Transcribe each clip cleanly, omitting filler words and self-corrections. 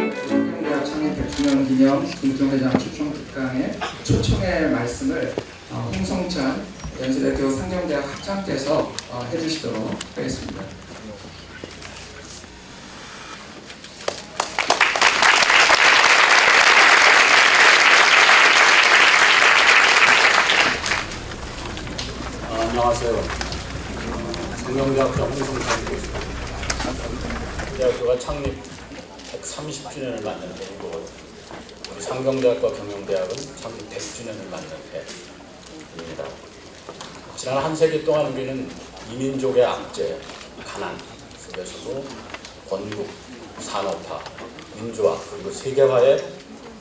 상경대학 창립 100주년 기념 공정회장 초청 특강의 초청의 말씀을 홍성찬 연세대학교 상경대학 학장께서 해주시도록 하겠습니다. 안녕하세요. 상경대학교 홍성찬 교수입니다. 대학교가 창립 130주년을 맞는 해이고 우리 상경대학과 경영대학은 창립 100주년을 맞는 해입니다. 지난 한 세기 동안 우리는 이민족의 압제, 가난 속에서도 건국, 산업화, 민주화 그리고 세계화의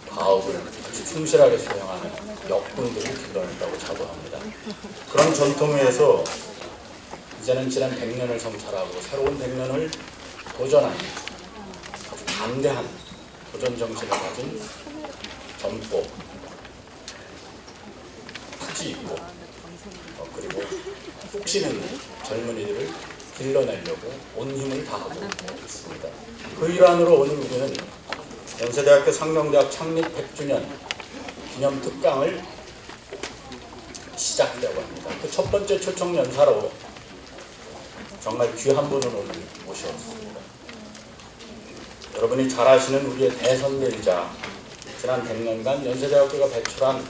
가업을 아주 충실하게 수행하는 역군들을 길러냈다고 자부합니다. 그런 전통 위에서 이제는 지난 100년을 성찰하고 새로운 100년을 도전하는 아주 담대한 도전 정신을 가진 젊고 푸지 있고 그리고 훅시는 젊은이들을 길러내려고 온 힘을 다하고 있습니다. 그 일환으로 오늘 우리는 연세대학교 상경대학 창립 100주년 기념 특강을 시작하려고 합니다. 그 첫 번째 초청 연사로 정말 귀한 분을 오늘 모셨습니다. 여러분이 잘 아시는 우리의 대선배이자 지난 100년간 연세대학교가 배출한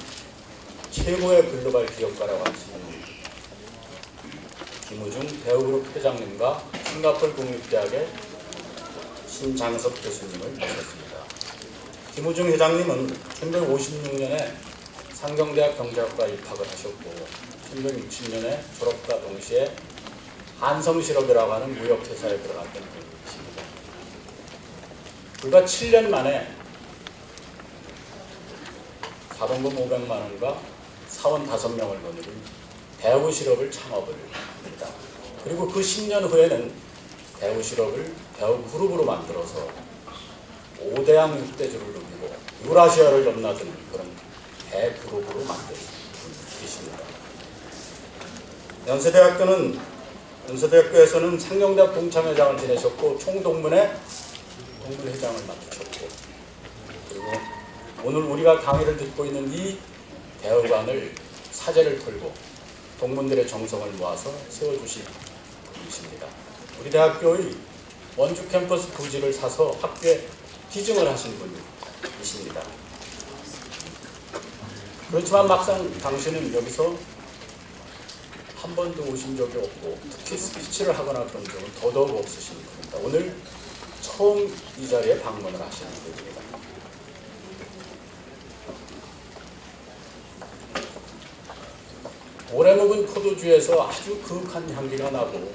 최고의 글로벌 기업가라고 할 수 있는 김우중 대우그룹 회장님과 싱가포르 국립대학의 신장석 교수님을 모셨습니다. 김우중 회장님은 1956년에 상경대학 경제학과에 입학을 하셨고 1960년에 졸업과 동시에 한성실업이라고 하는 무역회사에 들어갔던 분이십니다. 불과 7년 만에 사돈금 500만 원과 사원 5명을 거느린 대우실업을 창업을 합니다. 그리고 그 10년 후에는 대우실업을 대우그룹으로 만들어서 5대양 6대주를 누리고 유라시아를 넘나드는 그런 대그룹으로 만든 분이십니다. 연세대학교에서는 상경대학 동창회장을 지내셨고 총동문회 동문회장을 맡으셨고 그리고 오늘 우리가 강의를 듣고 있는 이 대학관을 사제를 털고 동문들의 정성을 모아서 세워주신 분이십니다. 우리 대학교의 원주 캠퍼스 부지를 사서 학교에 기증을 하신 분이십니다. 그렇지만 막상 당신은 여기서 한 번도 오신 적이 없고 특히 스피치를 하거나 그런 적은 더더욱 없으신 분입니다. 오늘 처음 이 자리에 방문을 하시는 분입니다. 오래 묵은 포도주에서 아주 그윽한 향기가 나고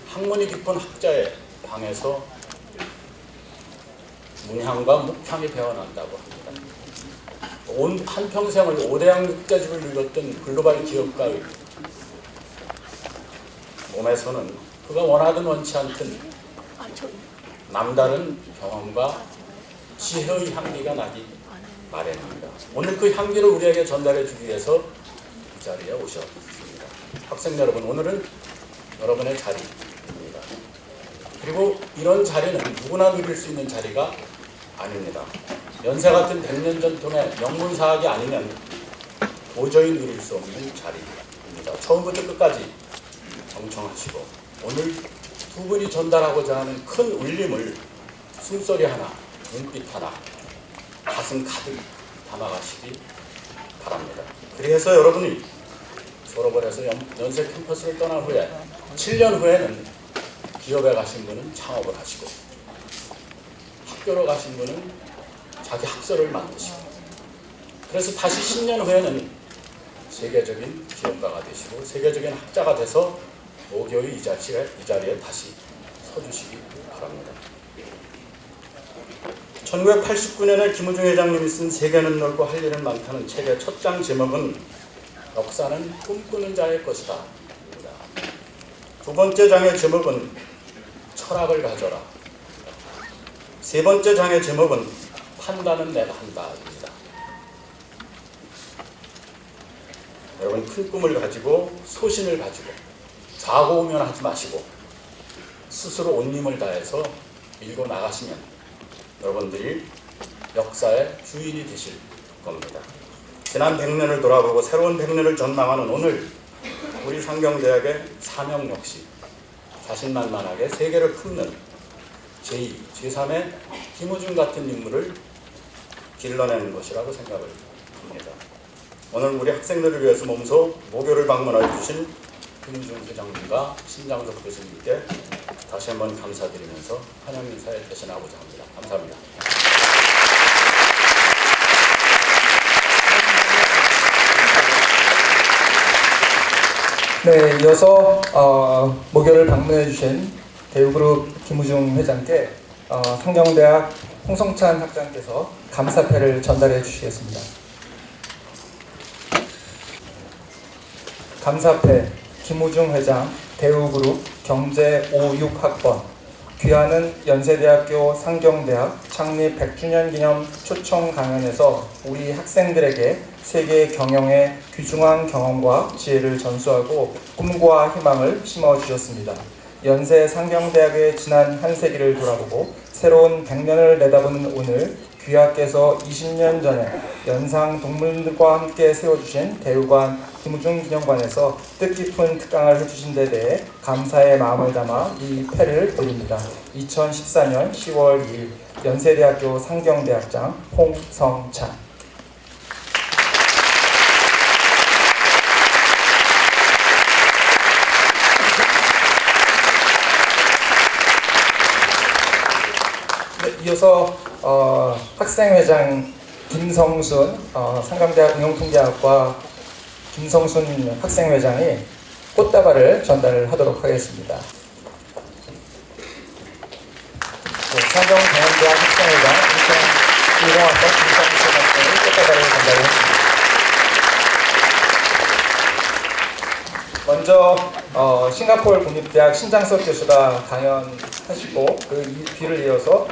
학문이 깊은 학자의 방에서 문향과 묵향이 배어난다고 합니다. 온 한평생을 5대양 6대주를 누렸던 글로벌 기업가의 몸에서는 그가 원하든 원치 않든 남다른 경험과 지혜의 향기가 나기 마련입니다. 오늘 그 향기를 우리에게 전달해 주기 위해서 이 자리에 오셨습니다. 학생 여러분, 오늘은 여러분의 자리입니다. 그리고 이런 자리는 누구나 누릴 수 있는 자리가 아닙니다. 연세 같은 100년 전통의 명문사학이 아니면 도저히 누릴 수 없는 자리입니다. 처음부터 끝까지 경청하시고 오늘 두 분이 전달하고자 하는 큰 울림을 숨소리 하나, 눈빛 하나, 가슴 가득 담아가시기 바랍니다. 그래서 여러분이 졸업을 해서 연세 캠퍼스를 떠난 후에 7년 후에는 기업에 가신 분은 창업을 하시고 학교로 가신 분은 자기 학설을 만드시고 그래서 다시 10년 후에는 세계적인 기업가가 되시고 세계적인 학자가 돼서 모교의 이 자리에 다시 서주시기 바랍니다. 1989년에 김우중 회장님이 쓴 세계는 넓고 할 일은 많다는 책의 첫 장 제목은 역사는 꿈꾸는 자의 것이다 입니다. 두 번째 장의 제목은 철학을 가져라. 세 번째 장의 제목은 판단은 내가 한다입니다. 여러분 큰 꿈을 가지고 소신을 가지고 좌고우면하지 마시고 스스로 온 힘을 다해서 밀고 나가시면 여러분들이 역사의 주인이 되실 겁니다. 지난 100년을 돌아보고 새로운 100년을 전망하는 오늘 우리 상경대학의 사명 역시 자신만만하게 세계를 품는 제2, 제3의 김우중 같은 인물을 길러내는 것이라고 생각을 합니다. 오늘 우리 학생들을 위해서 몸소 모교를 방문해 주신 김우중 회장님과 신장석 교수님께 다시 한번 감사드리면서 환영 인사에 대신하고자 합니다. 감사합니다. 네, 이어서 모교를 방문해 주신 대우그룹 김우중 회장께 상경대학 홍성찬 학장께서 감사패를 전달해 주시겠습니다. 감사패 김우중 회장 대우그룹 경제 56학번 귀하는 연세대학교 상경대학 창립 100주년 기념 초청 강연에서 우리 학생들에게 세계 경영의 귀중한 경험과 지혜를 전수하고 꿈과 희망을 심어주셨습니다. 연세 상경대학의 지난 한 세기를 돌아보고 새로운 100년을 내다보는 오늘 귀하께서 20년 전에 연상 동문들과 함께 세워주신 대우관 김우중 기념관에서 뜻깊은 특강을 해주신 데 대해 감사의 마음을 담아 이 패를 드립니다. 2014년 10월 2일 연세대학교 상경대학장 홍성찬. 네, 이어서 학생회장 김성순 상경대학 응용통계학과 김성순 학생회장이 꽃다발을 전달을 하도록 하겠습니다. 네, 상경경영대학 학생회장 인공학과 김성순 학생이 꽃다발을 전달했습니다. 먼저 싱가포르 국립대학 신장석 교수가 강연하시고 그 뒤를 이어서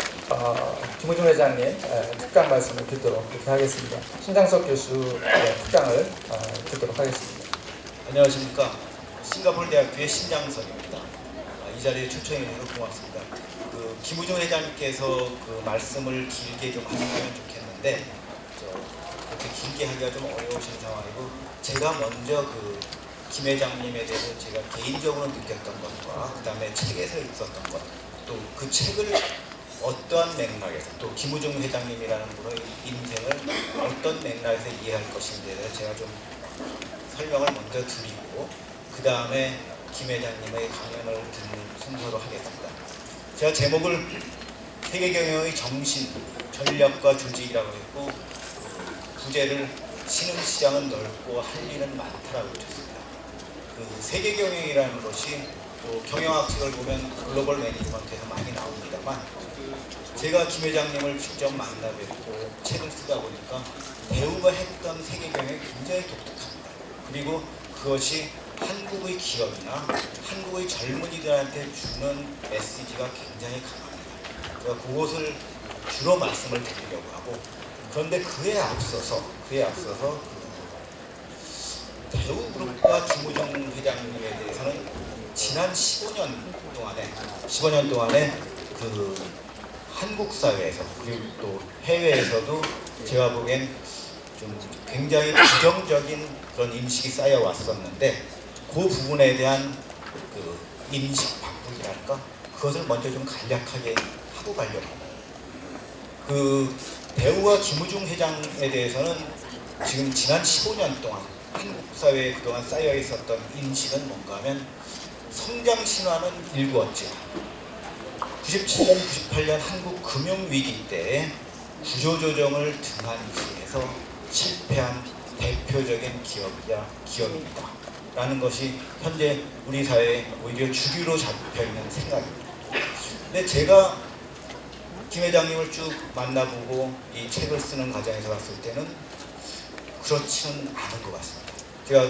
김우중 회장님 특강 말씀을 듣도록 그렇게 하겠습니다. 신장석 교수의 특강을 듣도록 하겠습니다. 안녕하십니까. 싱가포르 대학교의 신장석입니다. 이 자리에 초청해 주셔서 고맙습니다. 김우중 회장님께서 그 말씀을 길게 좀 하셨으면 좋겠는데 그렇게 길게 하기가 좀 어려우신 상황이고 제가 먼저 김 회장님에 대해서 제가 개인적으로 느꼈던 것과 그 다음에 책에서 있었던 것, 또 그 책을 어떠한 맥락에서 또 김우중 회장님이라는 분의 인생을 어떤 맥락에서 이해할 것인지에 대해서 제가 좀 설명을 먼저 드리고 그 다음에 김 회장님의 강연을 듣는 순서로 하겠습니다. 제가 제목을 세계경영의 정신, 전략과 조직이라고 했고 부제를 신흥시장은 넓고 할 일은 많다라고 했습니다. 세계경영이라는 것이 또 경영학책을 보면 글로벌 매니지먼트에서 많이 나옵니다만 제가 김 회장님을 직접 만나 뵙고 책을 쓰다 보니까 대우가 했던 세계경영이 굉장히 독특합니다. 그리고 그것이 한국의 기업이나 한국의 젊은이들한테 주는 메시지가 굉장히 강합니다. 제가 그것을 주로 말씀을 드리려고 하고 그런데 그에 앞서서 대우그룹과 김우중 회장님에 대해서는 지난 15년 동안에 한국 사회에서 그리고 또 해외에서도 제가 보기엔 좀 굉장히 부정적인 그런 인식이 쌓여 왔었는데 그 부분에 대한 인식 바꾸기랄까 그것을 먼저 좀 간략하게 하고 가려고 합니다. 대우와 김우중 회장에 대해서는 지금 지난 15년 동안 한국 사회에 그동안 쌓여 있었던 인식은 뭔가 하면 성장 신화는 일구었지만 97년, 98년 한국 금융위기 때 구조조정을 등한시해서 실패한 대표적인 기업입니다. 라는 것이 현재 우리 사회에 오히려 주류로 잡혀있는 생각입니다. 근데 제가 김 회장님을 쭉 만나보고 이 책을 쓰는 과정에서 봤을 때는 그렇지는 않은 것 같습니다. 제가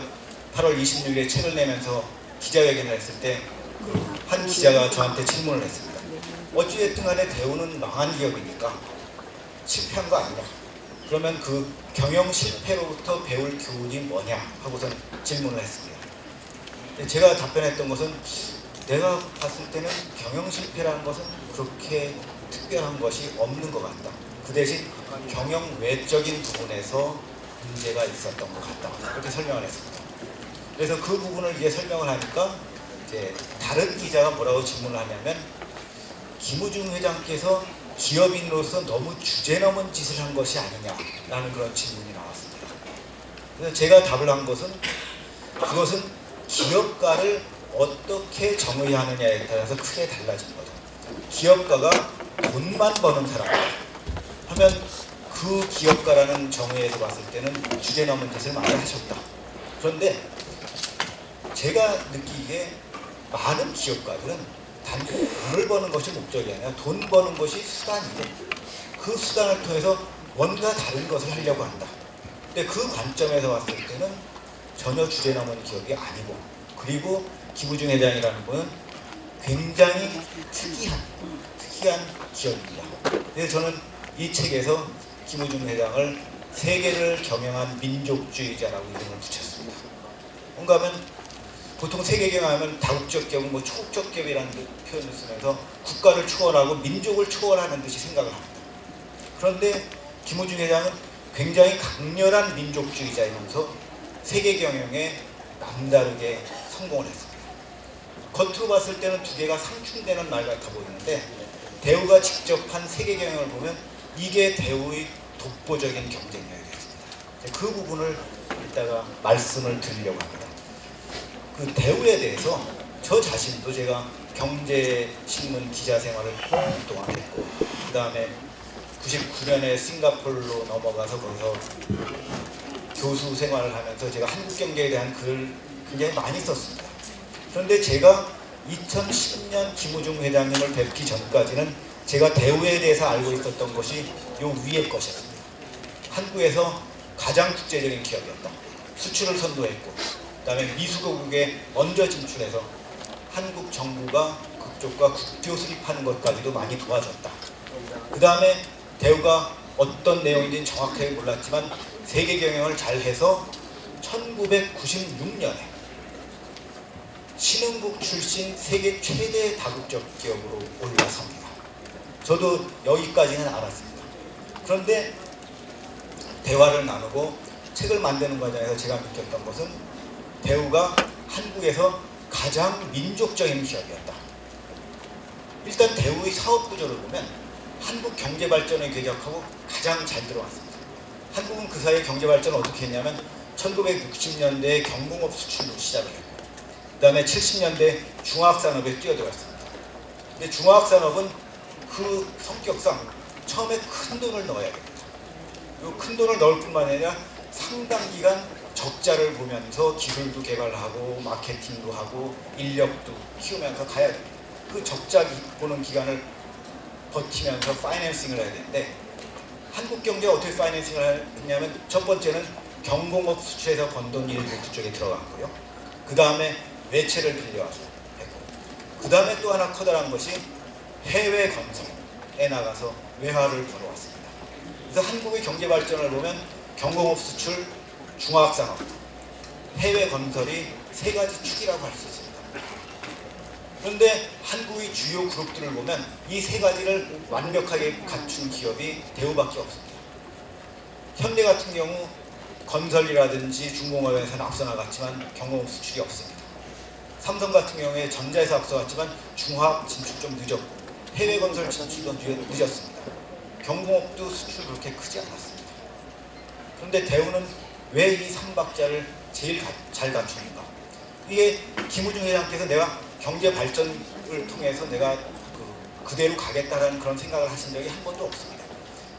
8월 26일에 책을 내면서 기자회견을 했을 때 한 기자가 저한테 질문을 했습니다. 어찌됐든 간에 대우는 망한 기업이니까 실패한 거 아니냐? 그러면 그 경영 실패로부터 배울 교훈이 뭐냐? 하고선 질문을 했습니다. 제가 답변했던 것은 내가 봤을 때는 경영 실패라는 것은 그렇게 특별한 것이 없는 것 같다. 그 대신 경영 외적인 부분에서 문제가 있었던 것 같다. 그렇게 설명을 했습니다. 그래서 그 부분을 이제 설명을 하니까 이제 다른 기자가 뭐라고 질문을 하냐면 김우중 회장께서 기업인으로서 너무 주제넘은 짓을 한 것이 아니냐라는 그런 질문이 나왔습니다. 그래서 제가 답을 한 것은 그것은 기업가를 어떻게 정의하느냐에 따라서 크게 달라진 거다. 기업가가 돈만 버는 사람이다 하면 그 기업가라는 정의에서 봤을 때는 주제넘은 짓을 많이 하셨다. 그런데 제가 느끼기에 많은 기업가들은 단 돈을 버는 것이 목적이 아니라 돈 버는 것이 수단이고 그 수단을 통해서 뭔가 다른 것을 하려고 한다. 근데 그 관점에서 봤을 때는 전혀 주제넘은 기업이 아니고 그리고 김우중 회장이라는 분은 굉장히 특이한 기업입니다. 그래서 저는 이 책에서 김우중 회장을 세계를 경영한 민족주의자라고 이름을 붙였습니다. 뭔가 하면 보통 세계 경영하면 다국적 기업은 뭐 초국적 기업이라는 표현을 쓰면서 국가를 초월하고 민족을 초월하는 듯이 생각을 합니다. 그런데 김우중 회장은 굉장히 강렬한 민족주의자이면서 세계 경영에 남다르게 성공을 했습니다. 겉으로 봤을 때는 두 개가 상충되는 말 같아 보이는데 대우가 직접 한 세계 경영을 보면 이게 대우의 독보적인 경쟁력이었습니다. 그 부분을 이따가 말씀을 드리려고 합니다. 그 대우에 대해서 저 자신도 제가 경제신문 기자 생활을 5년 동안 했고 그 다음에 99년에 싱가포르로 넘어가서 거기서 교수 생활을 하면서 제가 한국 경제에 대한 글을 굉장히 많이 썼습니다. 그런데 제가 2010년 김우중 회장님을 뵙기 전까지는 제가 대우에 대해서 알고 있었던 것이 요 위의 것이었습니다. 한국에서 가장 국제적인 기업이었다. 수출을 선도했고 그다음에 미수거국에 먼저 진출해서 한국 정부가 그쪽과 국교 수립하는 것까지도 많이 도와줬다. 그 다음에 대우가 어떤 내용인지는 정확하게 몰랐지만 세계 경영을 잘해서 1996년에 신흥국 출신 세계 최대 다국적 기업으로 올라섭니다. 저도 여기까지는 알았습니다. 그런데 대화를 나누고 책을 만드는 과정에서 제가 느꼈던 것은 대우가 한국에서 가장 민족적인 기업이었다. 일단 대우의 사업 구조를 보면 한국 경제 발전에 궤적하고 가장 잘 들어왔습니다. 한국은 그 사이에 경제 발전을 어떻게 했냐면 1960년대에 경공업 수출로 시작을 했고 그 다음에 70년대 중화학산업에 뛰어들었습니다. 근데 중화학산업은 그 성격상 처음에 큰 돈을 넣어야 됩니다. 이 큰 돈을 넣을 뿐만 아니라 상당 기간 적자를 보면서 기술도 개발하고 마케팅도 하고 인력도 키우면서 가야 됩니다. 그 적자 보는 기간을 버티면서 파이낸싱을 해야 되는데 한국 경제가 어떻게 파이낸싱을 했냐면 첫 번째는 경공업 수출에서 번 돈 일부 그쪽에 들어갔고요. 그 다음에 외채를 빌려와서 했고 그 다음에 또 하나 커다란 것이 해외 건설에 나가서 외화를 벌어왔습니다. 그래서 한국의 경제 발전을 보면 경공업 수출, 중화학산업, 해외 건설이 세 가지 축이라고 할 수 있습니다. 그런데 한국의 주요 그룹들을 보면 이 세 가지를 완벽하게 갖춘 기업이 대우밖에 없습니다. 현대 같은 경우 건설이라든지 중공업에서는 앞서 나갔지만 경공업 수출이 없습니다. 삼성 같은 경우에 전자에서 앞서갔지만 중화학 진출 좀 늦었고 해외 건설 진출도 늦었습니다. 경공업도 수출 그렇게 크지 않았습니다. 그런데 대우는 왜 이 3박자를 제일 잘 갖추는가? 이게 김우중 회장께서 내가 경제 발전을 통해서 내가 그대로 가겠다라는 그런 생각을 하신 적이 한 번도 없습니다.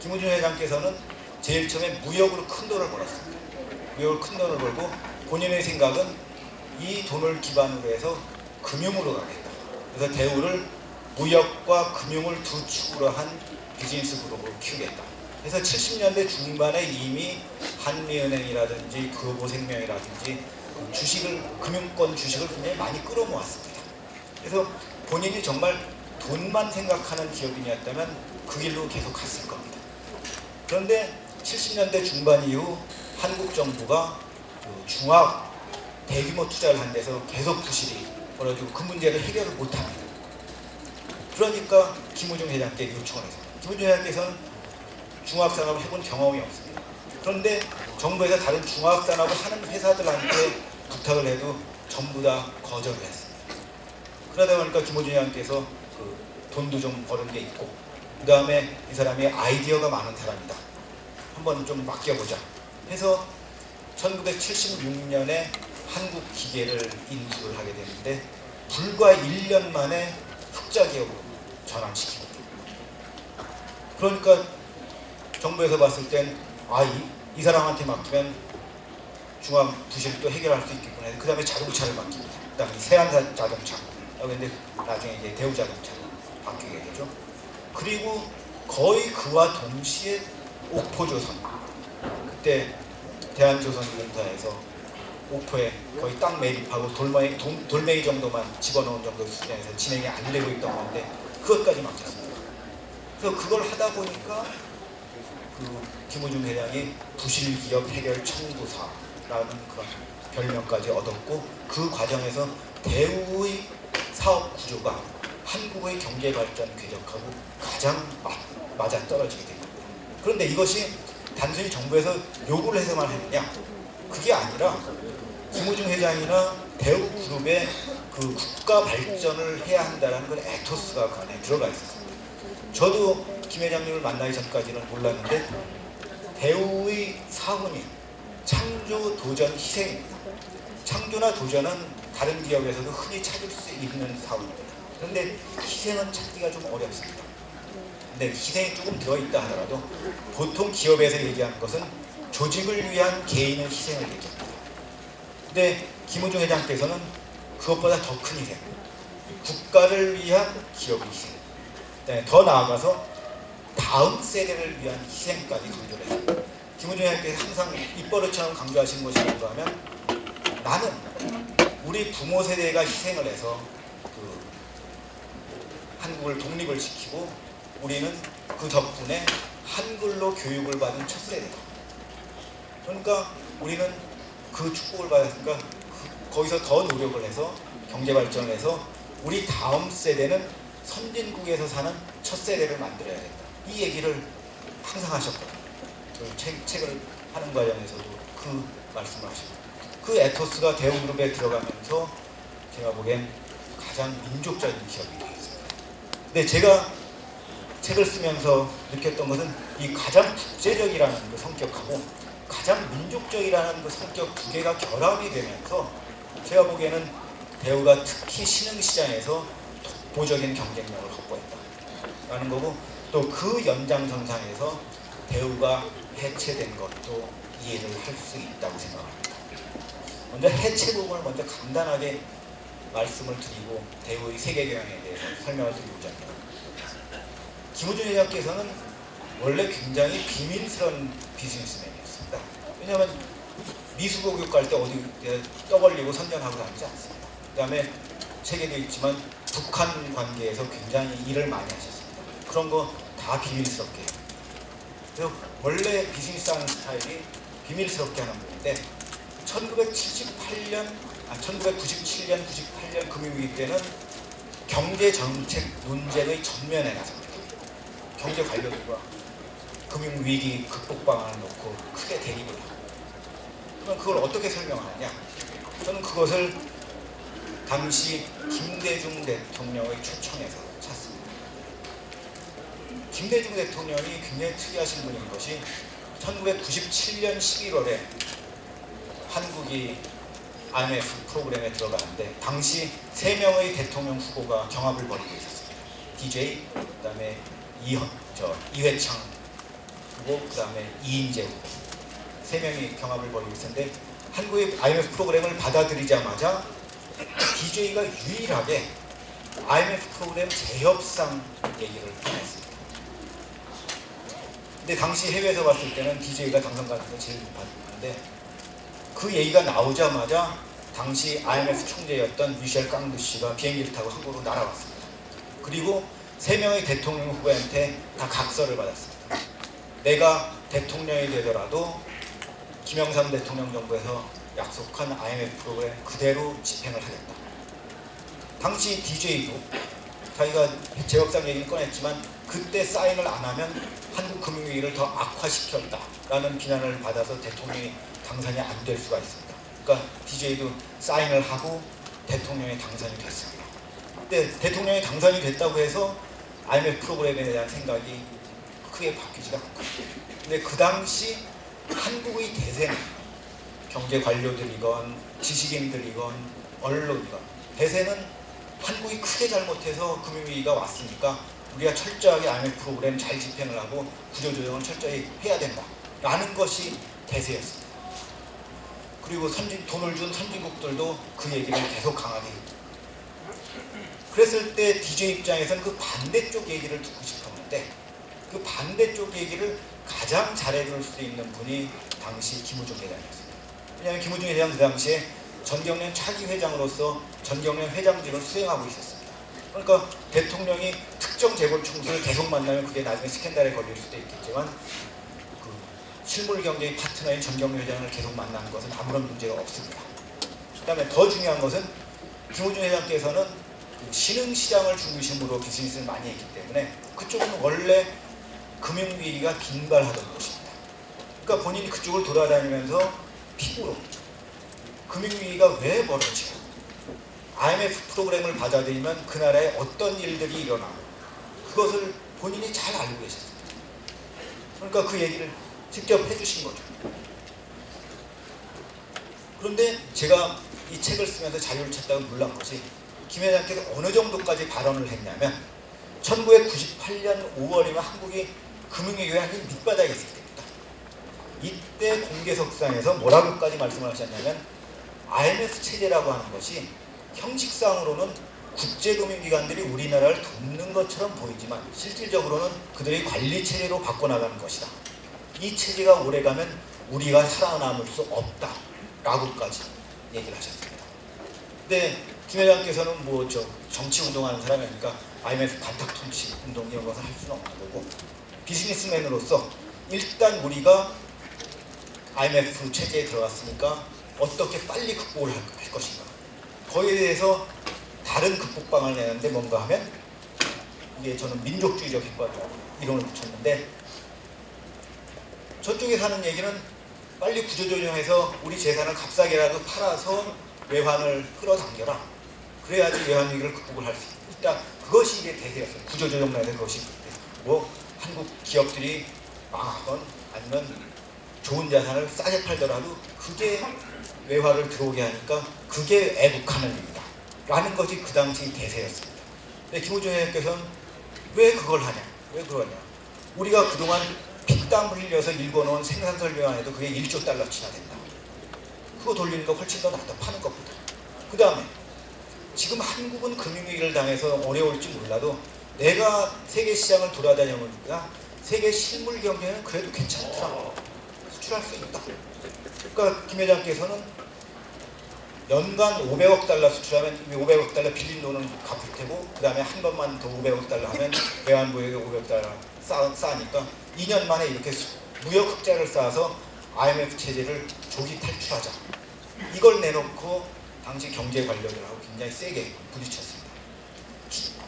김우중 회장께서는 제일 처음에 무역으로 큰 돈을 벌었습니다. 무역으로 큰 돈을 벌고 본인의 생각은 이 돈을 기반으로 해서 금융으로 가겠다. 그래서 대우를 무역과 금융을 두 축으로 한 비즈니스 그룹으로 키우겠다. 그래서 70년대 중반에 이미 한미은행이라든지 교보생명이라든지 주식을 금융권 주식을 굉장히 많이 끌어모았습니다. 그래서 본인이 정말 돈만 생각하는 기업인이었다면 그 길로 계속 갔을 겁니다. 그런데 70년대 중반 이후 한국 정부가 중화학 대규모 투자를 한 데서 계속 부실이 벌어지고 그 문제를 해결을 못합니다. 그러니까 김우중 회장께 요청을 해서 김우중 회장께서는 중화학산업을 해본 경험이 없습니다. 그런데 정부에서 다른 중화학산업을 하는 회사들한테 부탁을 해도 전부 다 거절을 했습니다. 그러다 보니까 김우중 회장께서 그 돈도 좀 버는 게 있고 그 다음에 이 사람이 아이디어가 많은 사람이다. 한번 좀 맡겨보자 해서 1976년에 한국 기계를 인수를 하게 되는데 불과 1년 만에 흑자기업으로 전환시키고 그러니까 정부에서 봤을 땐 이 사람한테 맡기면 중앙 부실도 해결할 수 있겠구나 해서 그 다음에 자동차를 맡깁니다. 그 다음에 세안사 자동차 그런데 나중에 이제 대우자동차로 바뀌게 되죠. 그리고 거의 그와 동시에 옥포조선 그때 대한조선공사에서 옥포에 거의 땅 매립하고 돌멩이 정도만 집어넣은 정도 수준에서 진행이 안 되고 있던 건데 그것까지 막혔습니다. 그래서 그걸 하다 보니까 그 김우중 회장이 부실기업 해결 청구사라는 그런 별명까지 얻었고 그 과정에서 대우의 사업 구조가 한국의 경제 발전 궤적하고 가장 맞아떨어지게 됩니다. 그런데 이것이 단순히 정부에서 요구를 해서만 했느냐? 그게 아니라 김우중 회장이나 대우그룹의 그 국가 발전을 해야 한다는 그런 에토스가 그 안에 들어가 있었습니다. 저도 김 회장님을 만나기 전까지는 몰랐는데 대우의 사원이 창조, 도전, 희생입니다. 창조나 도전은 다른 기업에서도 흔히 찾을 수 있는 사원입니다. 그런데 희생은 찾기가 좀 어렵습니다. 근데 희생이 조금 들어있다 하더라도 보통 기업에서 얘기하는 것은 조직을 위한 개인의 희생을 얘기합니다. 근데 김우중 회장께서는 그것보다 더 큰 희생, 국가를 위한 기업의 희생, 더 나아가서 다음 세대를 위한 희생까지 강조를 했습니다. 김우중 회장께서 항상 입버릇처럼 강조하신 것이 뭔가 하면 나는 우리 부모 세대가 희생을 해서 그 한국을 독립을 시키고 우리는 그 덕분에 한글로 교육을 받은 첫 세대다. 그러니까 우리는 그 축복을 받았으니까 거기서 더 노력을 해서 경제 발전을 해서 우리 다음 세대는 선진국에서 사는 첫 세대를 만들어야 된다. 이 얘기를 항상 하셨거든요. 그 책을 하는 과정에서도 그 말씀을 하셨고 그 에토스가 대우그룹에 들어가면서 제가 보기엔 가장 민족적인 기업이 되었습니다. 근데 제가 책을 쓰면서 느꼈던 것은 이 가장 국제적이라는 그 성격하고 가장 민족적이라는 그 성격 두 개가 결합이 되면서 제가 보기에는 대우가 특히 신흥시장에서 독보적인 경쟁력을 확보했다라는 거고 또 그 연장선상에서 대우가 해체된 것도 이해를 할 수 있다고 생각합니다. 먼저 해체 부분을 먼저 간단하게 말씀을 드리고 대우의 세계경영에 대해서 설명을 드리고자 합니다. 김우중 회장께서는 원래 굉장히 비밀스러운 비즈니스맨이었습니다. 왜냐하면 미수고 교육 갈 때 어디 떠벌리고 선전하고 다니지 않습니다. 그 다음에 책에도 있지만 북한 관계에서 굉장히 일을 많이 하셨습니다. 그런 거 다 비밀스럽게 해요. 그래서 원래 비즈니스 하는 스타일이 비밀스럽게 하는 분인데 1997년, 98년 금융위기 때는 경제정책 논쟁의 전면에 나섭니다. 경제 관료들과 금융위기 극복 방안을 놓고 크게 대립을 하고 그럼 그걸 어떻게 설명하느냐? 저는 그것을 당시 김대중 대통령의 초청에서 찾습니다. 김대중 대통령이 굉장히 특이하신 분인 것이 1997년 11월에 한국이 IMF 프로그램에 들어가는데 당시 3명의 대통령 후보가 경합을 벌이고 있었습니다. DJ, 그 다음에 이회창 후보, 그 다음에 이인재 후보 3명이 경합을 벌이고 있었는데 한국의 IMF 프로그램을 받아들이자마자 DJ가 유일하게 IMF 프로그램 재협상 얘기를 했습니다. 근데 당시 해외에서 봤을 때는 DJ가 당선 가능성이 제일 높았는데 그 얘기가 나오자마자 당시 IMF 총재였던 미셸 깡드 씨가 비행기를 타고 한국으로 날아왔습니다. 그리고 3명의 대통령 후보한테 다 각서를 받았습니다. 내가 대통령이 되더라도 김영삼 대통령 정부에서 약속한 IMF 프로그램 그대로 집행을 하겠다. 당시 DJ도 자기가 제업상 얘기는 꺼냈지만 그때 사인을 안 하면 한국 금융위기를 더 악화시켰다라는 비난을 받아서 대통령이 당선이 안 될 수가 있습니다. 그러니까 DJ도 사인을 하고 대통령이 당선이 됐습니다. 근데 대통령이 당선이 됐다고 해서 IMF 프로그램에 대한 생각이 크게 바뀌지가 않거든요. 근데 그 당시 한국의 대세는 경제 관료들이건 지식인들이건 언론이건 대세는 한국이 크게 잘못해서 금융위기가 왔으니까 우리가 철저하게 IMF 프로그램 잘 집행을 하고 구조조정을 철저히 해야 된다 라는 것이 대세였습니다. 그리고 돈을 준 선진국들도 그 얘기를 계속 강하게 했습니다. 그랬을 때 DJ 입장에서는 그 반대쪽 얘기를 듣고 싶었는데 그 반대쪽 얘기를 가장 잘해줄 수 있는 분이 당시 김우중 회장이었습니다. 왜냐하면 김우중 회장 그 당시에 전경련 차기 회장으로서 전경련 회장직을 수행하고 있었습니다. 그러니까 대통령이 특정 재벌 총수를 계속 만나면 그게 나중에 스캔들에 걸릴 수도 있겠지만 그 실물 경제의 파트너인 전경련 회장을 계속 만나는 것은 아무런 문제가 없습니다. 그 다음에 더 중요한 것은 김우중 회장께서는 그 신흥시장을 중심으로 비즈니스를 많이 했기 때문에 그쪽은 원래 금융위기가 빈발하던 곳입니다. 그러니까 본인이 그쪽을 돌아다니면서 피부로 금융위기가 왜 벌어지고 IMF 프로그램을 받아들이면 그 나라에 어떤 일들이 일어나고 그것을 본인이 잘 알고 계셨습니다. 그러니까 그 얘기를 직접 해주신 거죠. 그런데 제가 이 책을 쓰면서 자료를 찾다가 놀란 것이 김 회장께서 어느 정도까지 발언을 했냐면 1998년 5월이면 한국이 금융위기가 완전 밑바닥에 있을 때입니다. 이때 공개석상에서 뭐라고까지 말씀을 하셨냐면 IMF 체제라고 하는 것이 형식상으로는 국제금융기관들이 우리나라를 돕는 것처럼 보이지만 실질적으로는 그들의 관리체제로 바꿔나가는 것이다. 이 체제가 오래가면 우리가 살아남을 수 없다 라고까지 얘기를 하셨습니다. 근데 김 회장께서는 뭐 정치운동하는 사람이니까 IMF 반탁통치 운동 이런 것을 할 수는 없는 거고 비즈니스맨으로서 일단 우리가 IMF 체제에 들어갔으니까 어떻게 빨리 극복을 할 것인가 거기에 대해서 다른 극복방을 내는데 뭔가 하면 이게 저는 민족주의적 이론을 붙였는데 저쪽에 사는 얘기는 빨리 구조조정해서 우리 재산을 값싸게라도 팔아서 외환을 끌어당겨라. 그래야지 외환 위기를 극복을 할 수 있다. 일단 그것이 이게 대세였어요. 구조조정 내에서 그것이 뭐 한국 기업들이 망하건 아니면 좋은 자산을 싸게 팔더라도 그게 외화를 들어오게 하니까 그게 애국하는 일이다 라는 것이 그 당시 대세였습니다. 근데 김우중 회장께서는 왜 그걸 하냐? 왜 그러냐? 우리가 그동안 피땀 흘려서 읽어놓은 생산 설명안에도 그게 1조 달러치나 된다. 그거 돌리는 거 훨씬 더 낫다. 파는 것보다. 그 다음에 지금 한국은 금융위기를 당해서 어려울지 몰라도 내가 세계 시장을 돌아다녀보니까 세계 실물 경제는 그래도 괜찮더라. 수출할 수 있다. 그러니까 김 회장께서는 연간 500억 달러 수출하면 500억 달러 빌린 돈은 갚을 테고 그 다음에 한 번만 더 500억 달러 하면 외환보유액 500억 달러 쌓으니까 2년 만에 이렇게 무역 흑자를 쌓아서 IMF 체제를 조기 탈출하자. 이걸 내놓고 당시 경제 관료들하고 굉장히 세게 부딪혔습니다.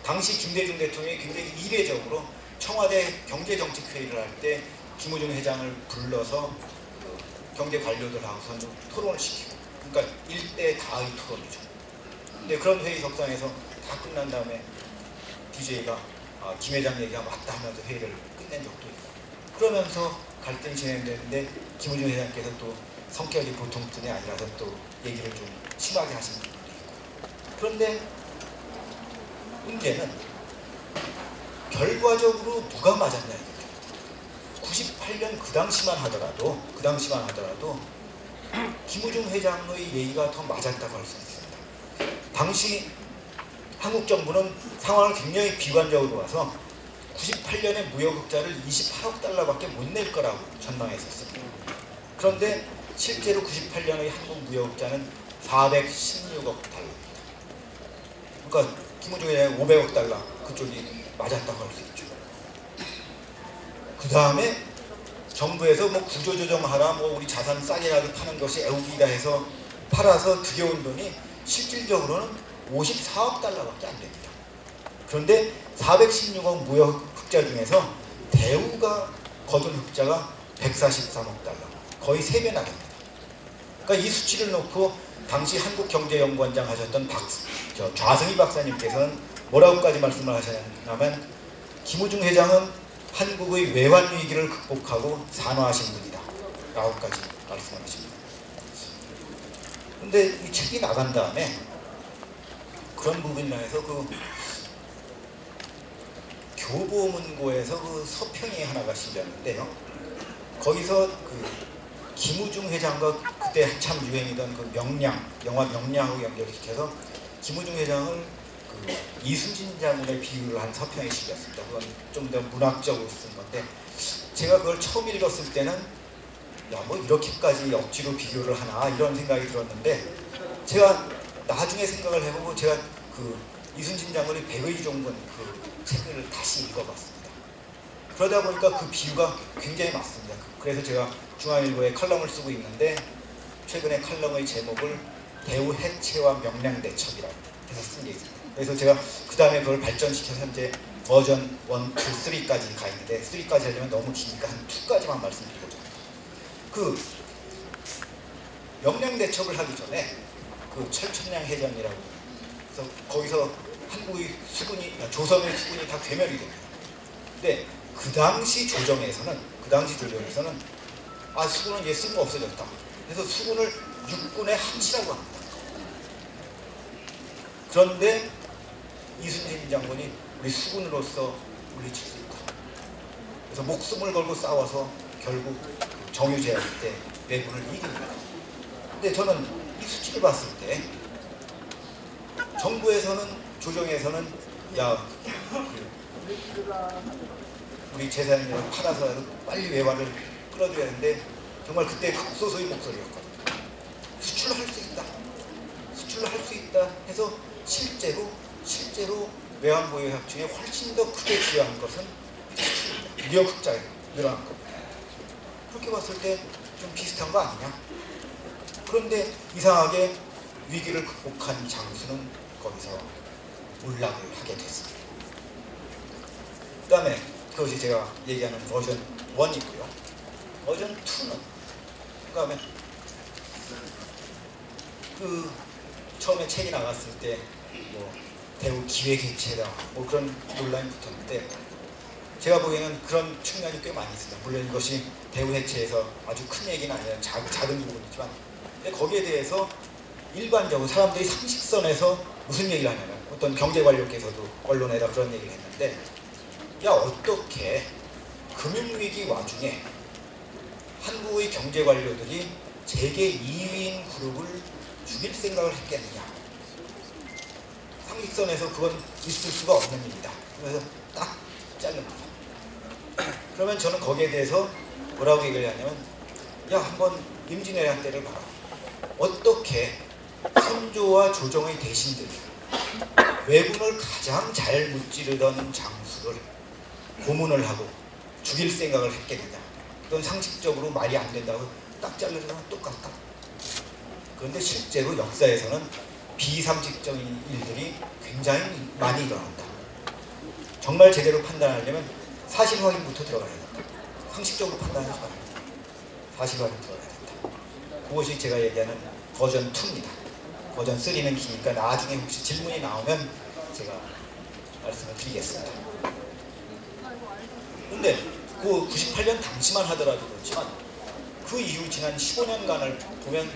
당시 김대중 대통령이 굉장히 이례적으로 청와대 경제정책회의를 할 때 김우중 회장을 불러서 그 경제 관료들하고서 토론을 시키고 그러니까 일대 다의 토론이죠. 근데 그런 회의석상에서 다 끝난 다음에 DJ가 김 회장 얘기가 맞다 하면서 회의를 끝낸 적도 있고 그러면서 갈등이 진행되는데 김우중 회장께서 또 성격이 보통 분이 아니라서 또 얘기를 좀 심하게 하시는 분도 있고 그런데 문제는 결과적으로 누가 맞았냐 이거죠. 98년 그 당시만 하더라도 김우중 회장의 얘기가 더 맞았다고 할 수 있습니다. 당시 한국 정부는 상황을 굉장히 비관적으로 봐서 98년에 무역 흑자를 28억 달러밖에 못 낼 거라고 전망했었습니다. 그런데 실제로 98년의 한국 무역 흑자는 416억 달러입니다. 그러니까 김우중 회장의 500억 달러 그쪽이 맞았다고 할 수 있죠. 그 다음에 정부에서 뭐 구조조정하라, 뭐 우리 자산 싸게라도 파는 것이 애국이다 해서 팔아서 들여온 돈이 실질적으로는 54억 달러밖에 안 됩니다. 그런데 416억 무역 흑자 중에서 대우가 거둔 흑자가 143억 달러, 거의 3배나 됩니다. 그러니까 이 수치를 놓고 당시 한국경제연구원장 하셨던 좌승희 박사님께서는 뭐라고까지 말씀을 하셨냐면, 김우중 회장은 한국의 외환 위기를 극복하고 산화하신 분이다 라고까지 말씀하십니다. 근데 이 책이 나간 다음에 그런 부분에서 그 교보문고에서 그 서평이 하나가 실렸는데요. 거기서 그 김우중 회장과 그때 한참 유행이던 그 영화 명량하고 연결시켜서 김우중 회장을 그 이순신 장군의 비유를 한 서평이 실렸습니다. 그건 좀 더 문학적으로 쓴 건데, 제가 그걸 처음 읽었을 때는 야, 뭐 이렇게까지 억지로 비교를 하나 이런 생각이 들었는데, 제가 나중에 생각을 해보고 제가 그 이순신 장군의 백의종군 그 책을 다시 읽어봤습니다. 그러다 보니까 그 비유가 굉장히 맞습니다. 그래서 제가 중앙일보에 칼럼을 쓰고 있는데, 최근에 칼럼의 제목을 대우 해체와 명량대첩이라고 해서 쓴 게 있습니다. 그래서 제가 그 다음에 그걸 발전시켜서 현재 버전 1, 2, 3까지 가 있는데, 3까지 하려면 너무 기니까 한 2까지만 말씀드리고자. 그 명량대첩을 하기 전에 그 철천량 해전이라고, 그래서 거기서 한국의 수군이, 조선의 수군이 다 괴멸이 됩니다. 근데 그 당시 조정에서는 아, 수군은 이제 쓸모 없어졌다. 그래서 수군을 육군의 한치라고 합니다. 그런데 이순신 장군이 우리 수군으로서 물리칠 수 있다. 그래서 목숨을 걸고 싸워서 결국 정유제할 때 왜군을 이깁니다. 근데 저는 이 수치를 봤을 때 정부에서는, 조정에서는 야, 우리 재산을 팔아서라도 빨리 외환을 끌어들여야 하는데, 정말 그때 극소수의 목소리였거든요. 수출할 수 있다. 수출을 할 수 있다 해서 실제로 외환 보유 협 중에 훨씬 더 크게 기여한 것은 수출입니다. 무역 흑자가 늘어난 겁니다. 그렇게 봤을 때 좀 비슷한 거 아니냐? 그런데 이상하게 위기를 극복한 장수는 거기서 몰락을 하게 됐습니다. 그 다음에 그것이 제가 얘기하는 버전 1이고요. 버전 2는 그다음에 그 처음에 책이 나갔을 때 뭐 대우 기획 해체다 뭐 그런 논란이 붙었는데, 제가 보기에는 그런 측면이 꽤 많이 있습니다. 물론 이것이 대우 해체에서 아주 큰 얘기는 아니라 작은 부분이지만, 근데 거기에 대해서 일반적으로 사람들이 상식선에서 무슨 얘기를 하냐면, 어떤 경제관료께서도 언론에다 그런 얘기를 했는데, 야, 어떻게 금융위기 와중에 한국의 경제관료들이 세계 2위인 그룹을 죽일 생각을 했겠느냐. 상식선에서 그건 있을 수가 없는 일이다. 그래서 딱 자릅니다. 그러면 저는 거기에 대해서 뭐라고 얘기를 하냐면, 야, 한번 임진왜란 때를 봐라. 어떻게 선조와 조정의 대신들이 왜군을 가장 잘 무찌르던 장수를 고문을 하고 죽일 생각을 했겠느냐. 그건 상식적으로 말이 안 된다고 딱 자르면 똑같다. 그런데 실제로 역사에서는 비상식적인 일들이 굉장히 많이 일어난다. 정말 제대로 판단하려면 사실 확인부터 들어가야 된다. 상식적으로 판단하지 말아야 된다. 사실 확인 들어가야 된다. 그것이 제가 얘기하는 버전 2입니다. 버전 3는 기니까 나중에 혹시 질문이 나오면 제가 말씀을 드리겠습니다. 근데 그 98년 당시만 하더라도 그렇지만 그 이후 지난 15년간을 보면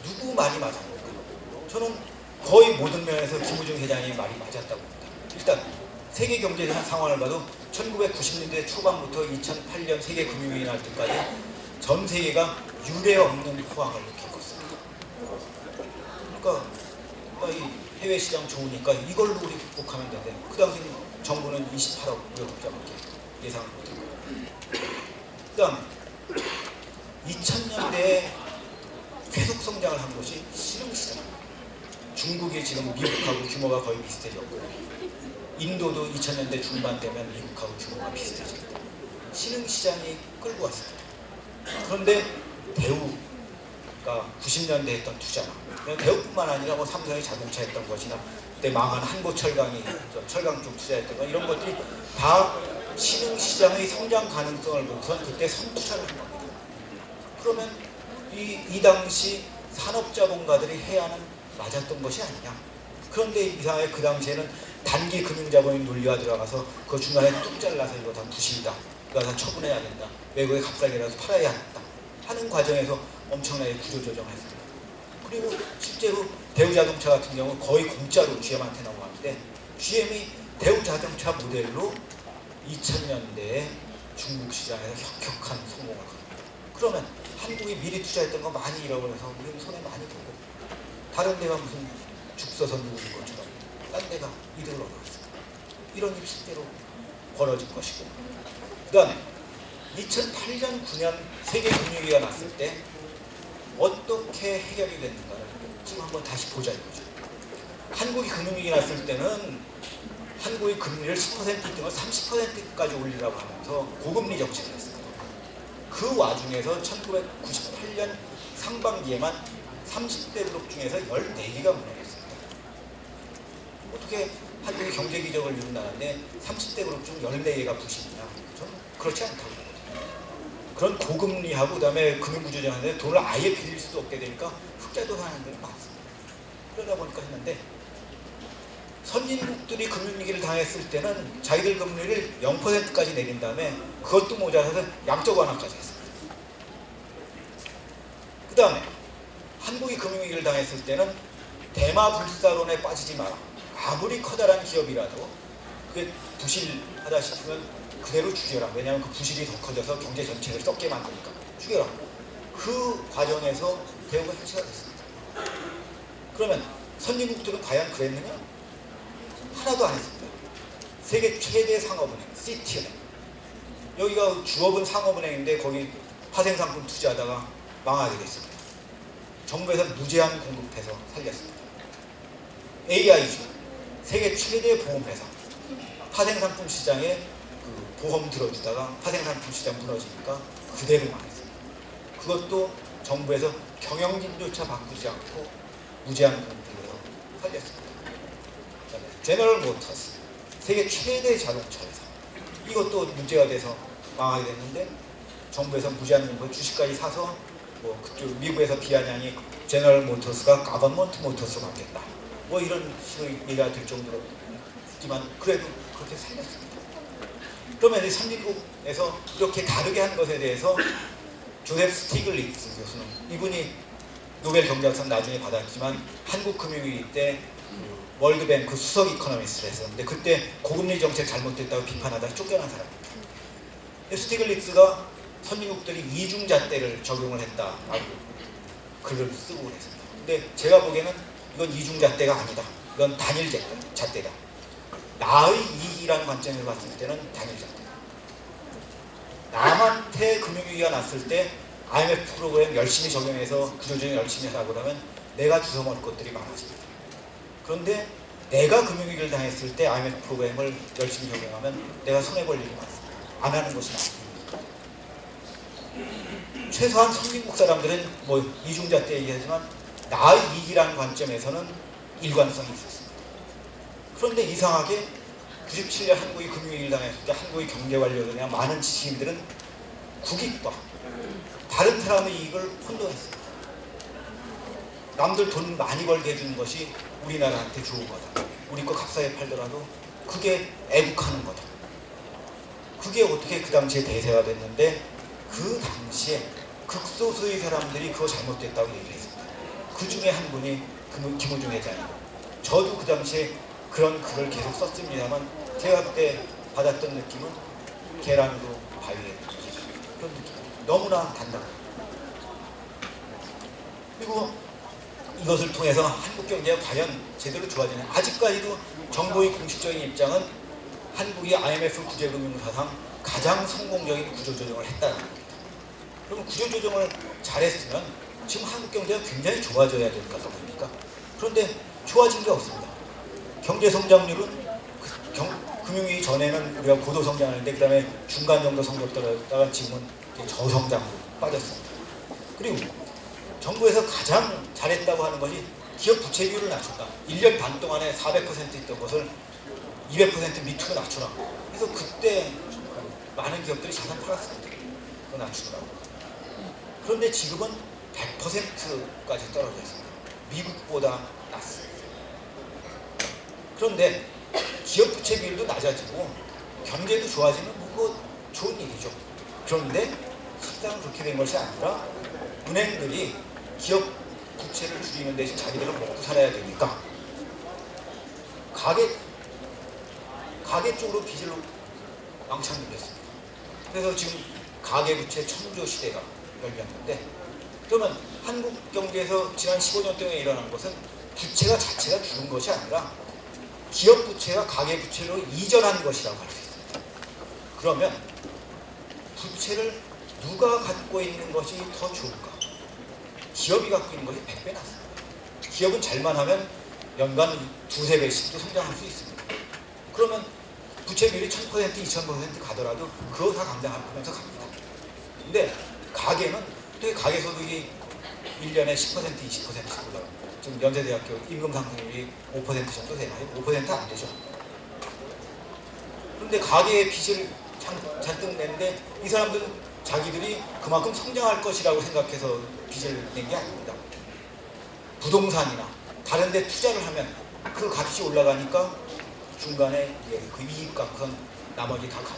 누구 말이 맞았는가? 저는 거의 모든 면에서 김우중 회장의 말이 맞았다고 봅니다. 일단 세계 경제 상황을 봐도 1990년대 초반부터 2008년 세계 금융위기 날 때까지 전 세계가 유례 없는 호황을 겪었습니다. 그러니까 이 해외 시장 좋으니까 이걸로 우리 극복하면 되는데, 그 당시는 정부는 28억 무역흑자밖에 예상을 못했고요. 그다음 2000년대에 계속 성장을 한 것이 신흥시장. 중국이 지금 미국하고 규모가 거의 비슷해졌고요. 인도도 2000년대 중반 되면 미국하고 규모가 비슷해집니다. 신흥시장이 끌고 왔습니다. 그런데 대우가 90년대 했던 투자나, 대우뿐만 아니라 뭐 삼성이 자동차 했던 것이나 그때 망한 한국철강이 철강 쪽 투자했던 거 이런 것들이 다 신흥시장의 성장 가능성을 보고선 그때 선투자를 한 겁니다. 그러면 이 당시 산업자본가들이 해야 하는 맞았던 것이 아니냐. 그런데 이상하게 그 당시에는 단기 금융자본이 논리화 들어가서 그 중간에 뚝 잘라서 이거 다 부실이다. 이거 다 처분해야 된다. 외국에 값싸게라도 팔아야 한다. 하는 과정에서 엄청나게 구조조정했습니다. 그리고 실제로 대우자동차 같은 경우 거의 공짜로 GM한테 넘어갔는데 GM이 대우자동차 모델로 2000년대에 중국 시장에서 혁혁한 성공을 거둡니다. 그러면 한국이 미리 투자했던 거 많이 잃어버려서 우리는 손해 많이 보고 다른 데가 무슨 죽서서 누운 것처럼 딴 데가 이득을 얻어갔습니다. 이런 일이 실제로 벌어질 것이고 그 다음에 2008년 9년 세계 금융위기가 났을 때 어떻게 해결이 됐는가를 지금 한번 다시 보자 이거죠. 한국이 금융위기 났을 때는 한국의 금리를 10% 등을 30%까지 올리라고 하면서 고금리 정책을 했습니다. 그 와중에서 1998년 상반기에만 30대 그룹 중에서 14개가 무너졌습니다. 어떻게 한국이 경제 기적을 이룬다는데 30대 그룹 중 14개가 부실이냐? 저는 그렇지 않다고 보거든요. 그런 고금리하고 그다음에 금융구조조정하는데 돈을 아예 빌릴 수도 없게 되니까 흑자도 하는 데는 많습니다. 그러다 보니까 했는데 선진국들이 금융위기를 당했을 때는 자기들 금리를 0%까지 내린 다음에 그것도 모자라서 양적 완화까지 했습니다. 그 다음에 한국이 금융위기를 당했을 때는 대마불사론에 빠지지 마라. 아무리 커다란 기업이라도 그게 부실하다 싶으면 그대로 죽여라. 왜냐하면 그 부실이 더 커져서 경제 전체를 썩게 만드니까 죽여라. 그 과정에서 대우가 해체가 됐습니다. 그러면 선진국들은 과연 그랬느냐? 하나도 안 했습니다. 세계 최대 상업은행 시티은행, 여기가 주업은 상업은행인데 거기 파생상품 투자하다가 망하게 됐습니다. 정부에서 무제한 공급해서 살렸습니다. AIG, 세계 최대 보험회사, 파생상품 시장에 그 보험 들어주다가 파생상품 시장 무너지니까 그대로 망했습니다. 그것도 정부에서 경영진조차 바꾸지 않고 무제한 공급해서 살렸습니다. 제너럴 모터스, 세계 최대 자동차 회사, 이것도 문제가 돼서 망하게 됐는데 정부에서 무제한 공급 주식까지 사서 뭐 그쪽 미국에서 비아냥이 제너럴 모터스가 가버먼트 모터스로 바뀌었다. 뭐 이런 식의 얘기가 될 정도로 했지만 그래도 그렇게 살렸습니다. 그러면 이제 선진국에서 이렇게 다르게 한 것에 대해서 조셉 스티글리츠 교수는 이분이 노벨 경제학상 나중에 받았지만 한국 금융위기 때 월드뱅크 수석 이코노미스트를 했었는데 그때 고금리 정책 잘못됐다고 비판하다가 쫓겨난 사람입니다. 스티글리츠가 선진국들이 이중잣대를 적용을 했다라고 글을 쓰고 그랬습니다. 근데 제가 보기에는 이건 이중잣대가 아니다. 이건 단일잣대다. 나의 이익이라는 관점에서 봤을 때는 단일잣대다. 남한테 금융위기가 났을 때 IMF 프로그램 열심히 적용해서 구조조정 열심히 하라고 그러면 내가 주워먹을 것들이 많아집니다. 그런데 내가 금융위기를 당했을 때 IMF 프로그램을 열심히 적용하면 내가 손해볼 일이 많습니다. 안 하는 것이 많습니다. 최소한 선진국 사람들은 뭐 이중잣대 얘기하지만 나의 이익이라는 관점에서는 일관성이 있었습니다. 그런데 이상하게 97년 한국이 금융위기를 당했을 때 한국의 경제관료들이나 많은 지식인들은 국익과 다른 사람의 이익을 혼동했습니다. 남들 돈 많이 벌게 해주는 것이 우리나라한테 좋은 거다. 우리 거 값싸게 팔더라도 그게 애국하는 거다. 그게 어떻게 그 당시에 대세가 됐는데 그 당시에 극소수의 사람들이 그거 잘못됐다고 얘기했습니다. 그 중에 한 분이 김우중 회장이고 저도 그 당시에 그런 글을 계속 썼습니다만 제가 그때 받았던 느낌은 계란으로 바위에 그런 느낌. 너무나 단단합니다. 그리고 이것을 통해서 한국 경제가 과연 제대로 좋아지냐. 아직까지도 정부의 공식적인 입장은 한국이 IMF 구제금융사상 가장 성공적인 구조조정을 했다는 겁니다. 그러면 구조조정을 잘했으면 지금 한국 경제가 굉장히 좋아져야 될 것 같습니까? 그런데 좋아진 게 없습니다. 경제 성장률은 금융위기 전에는 우리가 고도 성장하는데 그 다음에 중간 정도 성장 떨어졌다가 지금은 저성장으로 빠졌습니다. 그리고 정부에서 가장 잘했다고 하는 것이 기업 부채 비율을 낮췄다. 1년 반 동안에 400% 있던 것을 200% 밑으로 낮춰라. 그래서 그때 많은 기업들이 자산 팔았습니다. 그거 낮추더라고요. 그런데 지금은 100%까지 떨어져 있습니다. 미국보다 낮습니다. 그런데 기업 부채 비율도 낮아지고 경제도 좋아지면 뭐 좋은 일이죠. 그런데 실상 그렇게 된 것이 아니라 은행들이 기업 부채를 줄이는 대신 자기들은 먹고 살아야 되니까 가계 쪽으로 빚을 왕창 늘렸습니다. 그래서 지금 가계부채 천조 시대가 열렸는데, 그러면 한국 경제에서 지난 15년 동안에 일어난 것은 부채가 자체가 줄은 것이 아니라 기업 부채가 가계 부채로 이전한 것이라고 할 수 있습니다. 그러면 부채를 누가 갖고 있는 것이 더 좋을까? 기업이 갖고 있는 것이 100배 낫습니다. 기업은 잘만 하면 연간 2~3배씩도 성장할 수 있습니다. 그러면 부채 비율이 1000%, 2000% 가더라도 그거 다 감당하면서 갑니다. 근데 가계는 또 가계소득이 1년에 10%, 20%씩 올라가요. 지금 연세대학교 임금 상승률이 5% 정도 되나요? 5% 안 되죠. 그런데 가계의 빚을 잔뜩 내는데 이 사람들은 자기들이 그만큼 성장할 것이라고 생각해서 빚을 낸 게 아닙니다. 부동산이나 다른 데 투자를 하면 그 값이 올라가니까 중간에 그 이익값은 나머지 다 그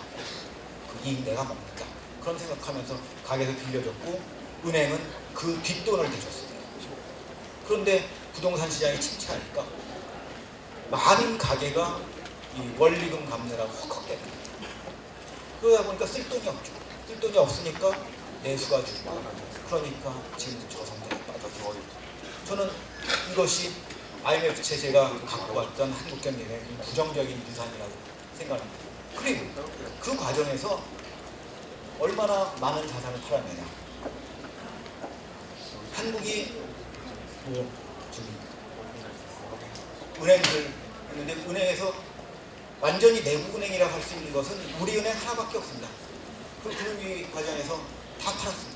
이익 내가 먹는다. 그런 생각하면서 가게에서 빌려줬고 은행은 그 뒷돈을 대줬습니다. 그런데 부동산 시장이 침체하니까 많은 가게가 이 원리금 갚느라고 헉헉댑니다. 그러다 보니까 쓸 돈이 없죠. 쓸 돈이 없으니까 내수가 줄고 그러니까 지금 저성장에 빠져서 저는 이것이 IMF 체제가 갖고 왔던 한국 경제의 부정적인 유산이라고 생각합니다. 그리고 그 과정에서 얼마나 많은 자산을 팔아내냐. 한국이 지금 은행들 있는데 은행에서 완전히 내국은행이라고 할 수 있는 것은 우리은행 하나밖에 없습니다. 그 금융위기 과정에서 다 팔았습니다.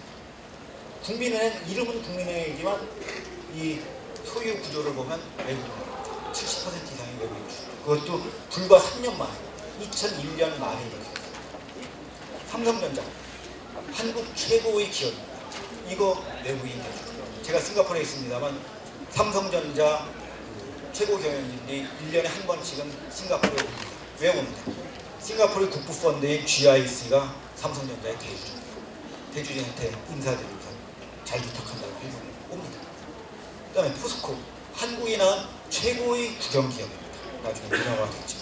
국민은행, 이름은 국민은행이지만 이 소유 구조를 보면 외국은행 70% 이상이 외국인 주죠. 그것도 불과 3년 만에 2001년 말에 이렇게 됐습니다. 삼성전자 한국 최고의 기업입니다. 이거 외국인 대주. 제가 싱가포르에 있습니다만 삼성전자 최고 경영진들이 1년에 한 번씩은 싱가포르에 옵니다. 왜 옵니다? 싱가포르 국부펀드의 GIC가 삼성전자의 대주주입니다. 대주주한테 인사드리면서 잘 부탁한다고 해서 옵니다. 그 다음에 포스코, 한국이 낳은 최고의 국영기업입니다. 나중에 민영화가 됐죠.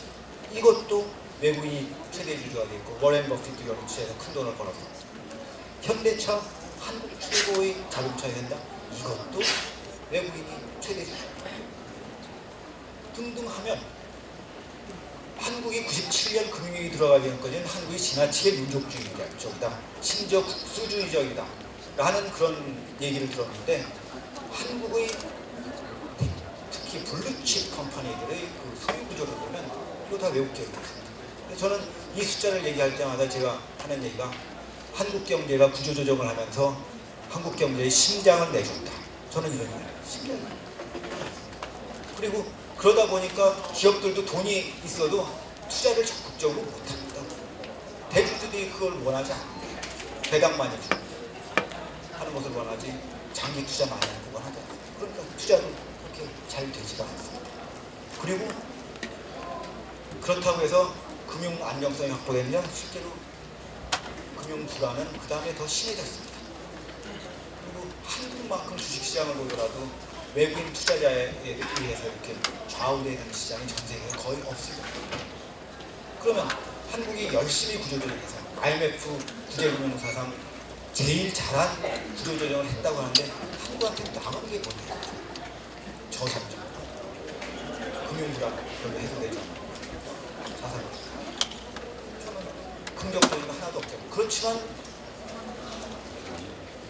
이것도 외국인이 최대 주주가 됐고 워렌 버핏도 연구체에서 큰 돈을 벌어서 현대차, 한국 최고의 자동차 회사, 이것도 외국인이 최대 주주 등등 하면 한국이 97년 금융위기 들어가기 전까지는 한국이 지나치게 민족주의적이다, 심지어 국수주의적이다 라는 그런 얘기를 들었는데 한국의 특히 블루칩 컴퍼니들의 그 소유 구조를 보면 이거 다 외국 기업입니다. 저는 이 숫자를 얘기할 때마다 제가 하는 얘기가 한국 경제가 구조조정을 하면서 한국 경제의 심장을 내준다. 저는 이런 얘기를 합니다. 그리고 그러다 보니까 기업들도 돈이 있어도 투자를 적극적으로 못합니다. 대주주들이 그걸 원하지 않는다. 배당 많이 주고 하는 것을 원하지 장기 투자 많이 하는 거 원하지 않습니다. 그러니까 투자도 그렇게 잘 되지가 않습니다. 그리고 그렇다고 해서 금융 안정성이 확보됐냐? 실제로 금융 불안은 그 다음에 더 심해졌습니다. 그리고 한국만큼 주식시장을 보더라도 외국인 투자자에 의해서 이렇게 좌우되는 시장이 전 세계에 거의 없습니다. 그러면 한국이 열심히 구조조정해서 IMF 구제금융사상 제일 잘한 구조조정을 했다고 하는데 한국한테 남은 게 뭐냐? 저성장, 금융불안 별로 해소되지 않아요. 자산 저는 긍정적인 거 하나도 없죠. 그렇지만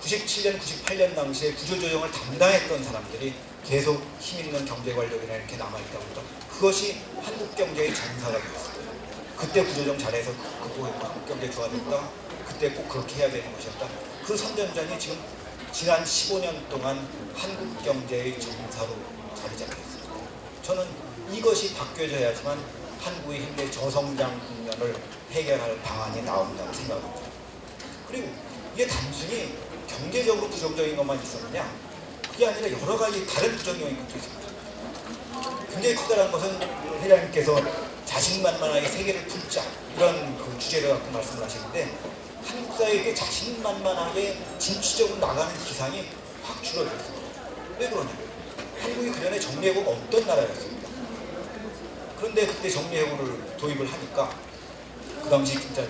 97년, 98년 당시에 구조조정을 담당했던 사람들이 계속 힘있는 경제관력이나 이렇게 남아있다 보니까 그것이 한국 경제의 전사가 되었어요. 그때 구조조정 잘해서 극복했고 한국 경제 좋아졌다. 그때 꼭 그렇게 해야 되는 것이었다. 그 선전전이 지금 지난 15년 동안 한국 경제의 정사로 자리 잡혔습니다. 저는 이것이 바뀌어져야지만 한국의 현재 저성장 국면을 해결할 방안이 나온다고 생각합니다. 그리고 이게 단순히 경제적으로 부정적인 것만 있었느냐? 그게 아니라 여러 가지 다른 부정적인 것도 있습니다. 굉장히 커다란 것은 회장님께서 자신만만하게 세계를 풀자 이런 그 주제를 갖고 말씀을 하시는데 한국 사회에 자신만만하게 진취적으로 나가는 기상이 확 줄어들었습니다. 왜 그러냐? 한국이 그전에 정리해고가 없던 나라였습니다. 그런데 그때 정리해고를 도입을 하니까 그 당시 진짜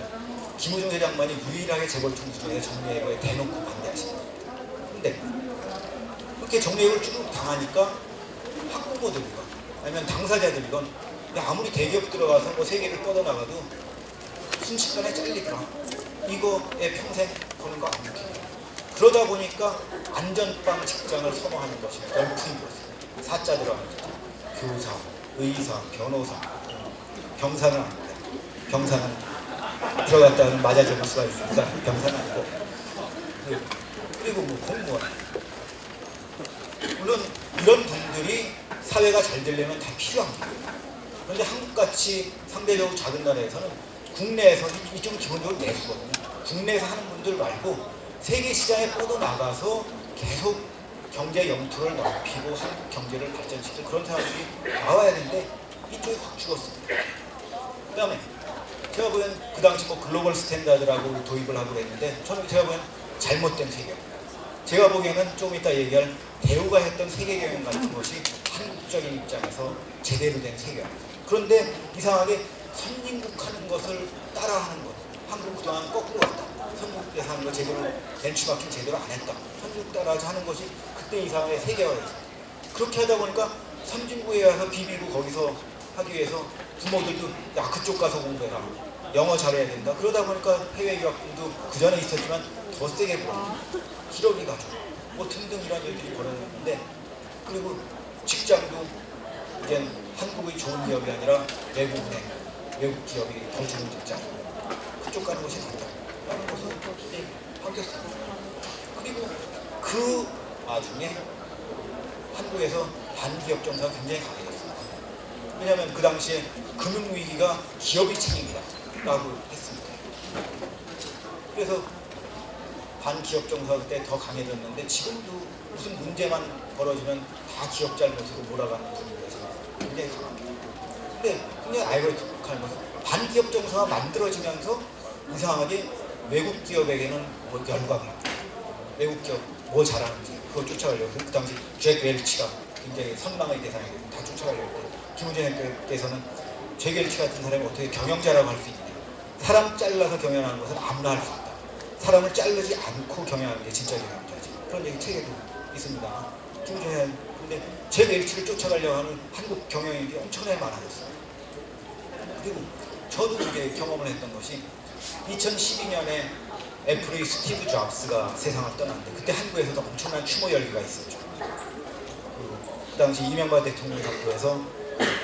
김우중 회장만이 유일하게 재벌 총수 중에 정리해고에 대놓고 반대하십니다. 그런데 그렇게 정리해고를 쭉 당하니까 학부모들과 아니면 당사자들이건 아무리 대기업 들어가서 뭐 세계를 뻗어나가도 순식간에 잘리더라. 이거에 평생 거는 거 아닙니까? 그러다 보니까 안전빵 직장을 선호하는 것이 열풍이 불었습니다. 사자 들어가는 직장. 교사, 의사, 변호사, 병사는 아닙니다. 병사는 들어갔다가는 맞아 죽을 수가 있으니까 병사는 아니고 그리고 뭐 공무원. 물론 이런 분들이 사회가 잘 되려면 다 필요합니다. 그런데 한국같이 상대적으로 작은 나라에서는 국내에서 이쪽은 기본적으로 내수거든요. 국내에서 하는 분들 말고 세계 시장에 뻗어나가서 계속 경제 영토를 넓히고 한국 경제를 발전시킬 그런 사람들이 나와야 되는데 이쪽이 확 죽었습니다. 그 다음에 제가 보기엔 그 당시 뭐 글로벌 스탠다드라고 도입을 하고 그랬는데 저는 제가 보기엔 잘못된 세계입니다. 제가 보기에는 좀 이따 얘기할 대우가 했던 세계 경영 같은 것이 한국적인 입장에서 제대로 된 세계입니다. 그런데 이상하게 선진국 하는 것을 따라하는 것. 한국 그동안 거꾸로 왔다. 선진국에서 하는 거 제대로 벤치마킹 제대로 안 했다. 선진국 따라서 하는 것이 그때 이상하게 세계화됐습니다. 그렇게 하다 보니까 선진국에 가서 비비고 거기서 하기 위해서 부모들도 야 그쪽 가서 공부해라. 영어 잘해야 된다. 그러다 보니까 해외 유학금도 그 전에 있었지만 더 세게 벌어. 기러기 가족 뭐 등등 이런 일들이 벌어졌는데 그리고 직장도 이제 한국의 좋은 기업이 아니라 외국의 외국 기업이 더 좋은 직장 그쪽 가는 것이 낫다라는 것은 바뀌었습니다. 그리고 그 와중에 한국에서 반기업 정서가 굉장히 강해졌습니다. 왜냐하면 그 당시에 금융위기가 기업이 책임이다 라고 했습니다. 그래서 반기업 정서가 그때 더 강해졌는데 지금도 무슨 문제만 벌어지면 다 기업 잘못으로 몰아가는 분위기가 굉장히 강합니다. 근데 굉장히 아이러니컬한 것은 반기업 정서가 만들어지면서 이상하게 외국 기업에게는 뭐 열광을 합니다. 외국 기업 뭐 잘하는지 그거 쫓아가려고 그 당시 잭 웰치가 굉장히 선망의 대상이고 다 쫓아가려고 했고 김우중께서는 잭 웰치 같은 사람이 어떻게 경영자라고 할 수 있냐. 사람 잘라서 경영하는 것은 아무나 할 수 있다. 사람을 자르지 않고 경영하는 게 진짜 경영자지. 그런 얘기 책에도 있습니다. 김우중 근데 잭 웰치를 쫓아가려고 하는 한국 경영인이 엄청나게 많아졌어요. 그리고 저도 이제 경험을 했던 것이 2012년에 애플의 스티브 잡스가 세상을 떠났는데 그때 한국에서도 엄청난 추모 열기가 있었죠. 그 당시 이명박 대통령 정부에서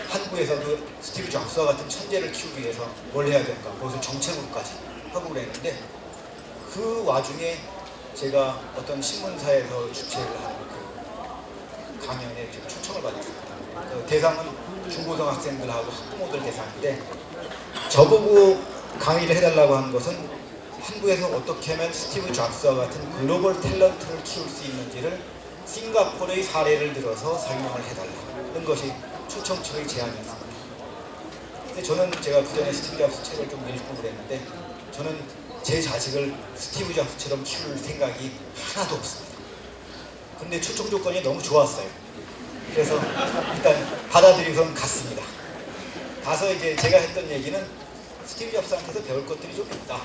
한국에서도 스티브 잡스와 같은 천재를 키우기 위해서 뭘 해야 될까 거기서 정책으로까지 하고 그랬는데 그 와중에 제가 어떤 신문사에서 주최를 하는 그 강연에 초청을 받았습니다. 그 대상은 중고등학생들하고 학부모들 대상인데 저보고 강의를 해달라고 한 것은 한국에서 어떻게 하면 스티브 잡스와 같은 글로벌 탤런트를 키울 수 있는지를 싱가포르의 사례를 들어서 설명을 해달라는 것이 초청처의 제안이었습니다. 근데 저는 제가 그전에 스티브 잡스 책을 좀 읽고 그랬는데 저는 제 자식을 스티브 잡스처럼 키울 생각이 하나도 없습니다. 근데 초청 조건이 너무 좋았어요. 그래서 일단 받아들이고선 갔습니다. 가서 이제 제가 했던 얘기는 스티브 잡스한테서 배울 것들이 좀 있다.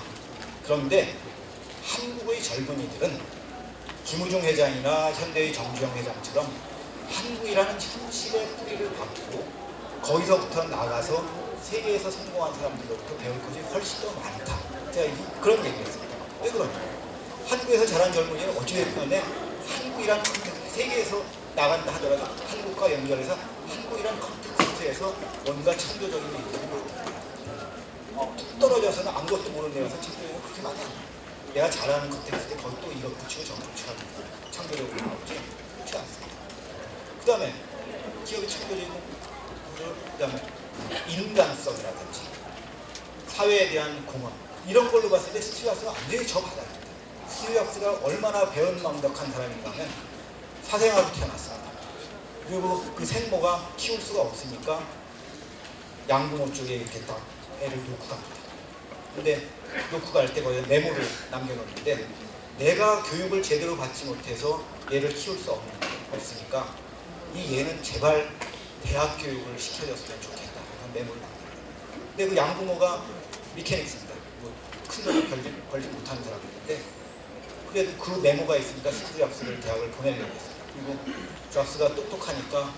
그런데 한국의 젊은이들은 김우중 회장이나 현대의 정주영 회장처럼 한국이라는 현실의 뿌리를 받고 거기서부터 나가서 세계에서 성공한 사람들로부터 배울 것이 훨씬 더 많다. 제가 그런 얘기를 했습니다. 왜 그러냐? 한국에서 자란 젊은이는 어찌됐든 간에 한국이라는 컨텍스트, 세계에서 나간다 하더라도 한국과 연결해서 한국이라는 컨텍스트에서 뭔가 창조적인 일들을 뚝 떨어져서는 아무것도 모르는 데서 창조적인 거 그렇게 많이 합니다. 내가 잘하는 것들이 있을 때 거기 또 이거 붙이고 저거 붙이고 창조력을 나오지 그렇지 않습니다. 그 다음에 기업의 창조적이고 그 다음에 인간성이라든지 사회에 대한 공헌 이런 걸로 봤을 때 스티브 잡스가 완전히 저 바닥입니다. 스티브 잡스가 얼마나 배은망덕한 사람인가 하면 사생아로 태어났습니다. 그리고 그 생모가 키울 수가 없으니까 양부모 쪽에 이렇게 딱 애를 놓고 갑니다. 근데 놓고 갈 때 거기에 메모를 남겨놓는데 내가 교육을 제대로 받지 못해서 얘를 키울 수 없으니까 이 얘는 제발 대학 교육을 시켜줬으면 좋겠다 하는 메모를 남깁니다. 근데 그 양부모가 미케닉스입니다. 큰 돈을 벌지 못하는 사람인데 그래도 그 메모가 있으니까 스티브 잡스를 대학을 보내려고 했습니다. 그리고 잡스가 똑똑하니까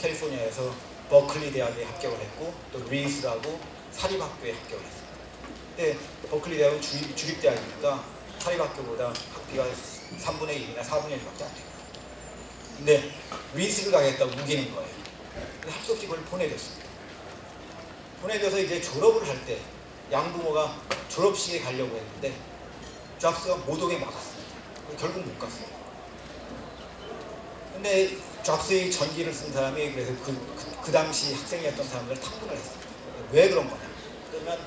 캘리포니아에서 버클리 대학에 합격을 했고 또 리스라고 사립학교에 합격을 했습니다. 근데 버클리 대학은 주립대학이니까 사립학교보다 학비가 3분의 1이나 4분의 1밖에 안 돼요. 근데 리스를 가겠다고 우기는 거예요. 합숙지 그걸 보내줬습니다. 보내줘서 이제 졸업을 할 때 양부모가 졸업식에 가려고 했는데 잡스가 못 오게 막았습니다. 결국 못 갔어요. 근데 잡스의 전기를 쓴 사람이 그래서 그 당시 학생이었던 사람들을 탕분을 했습니다. 왜 그런 거냐? 그러면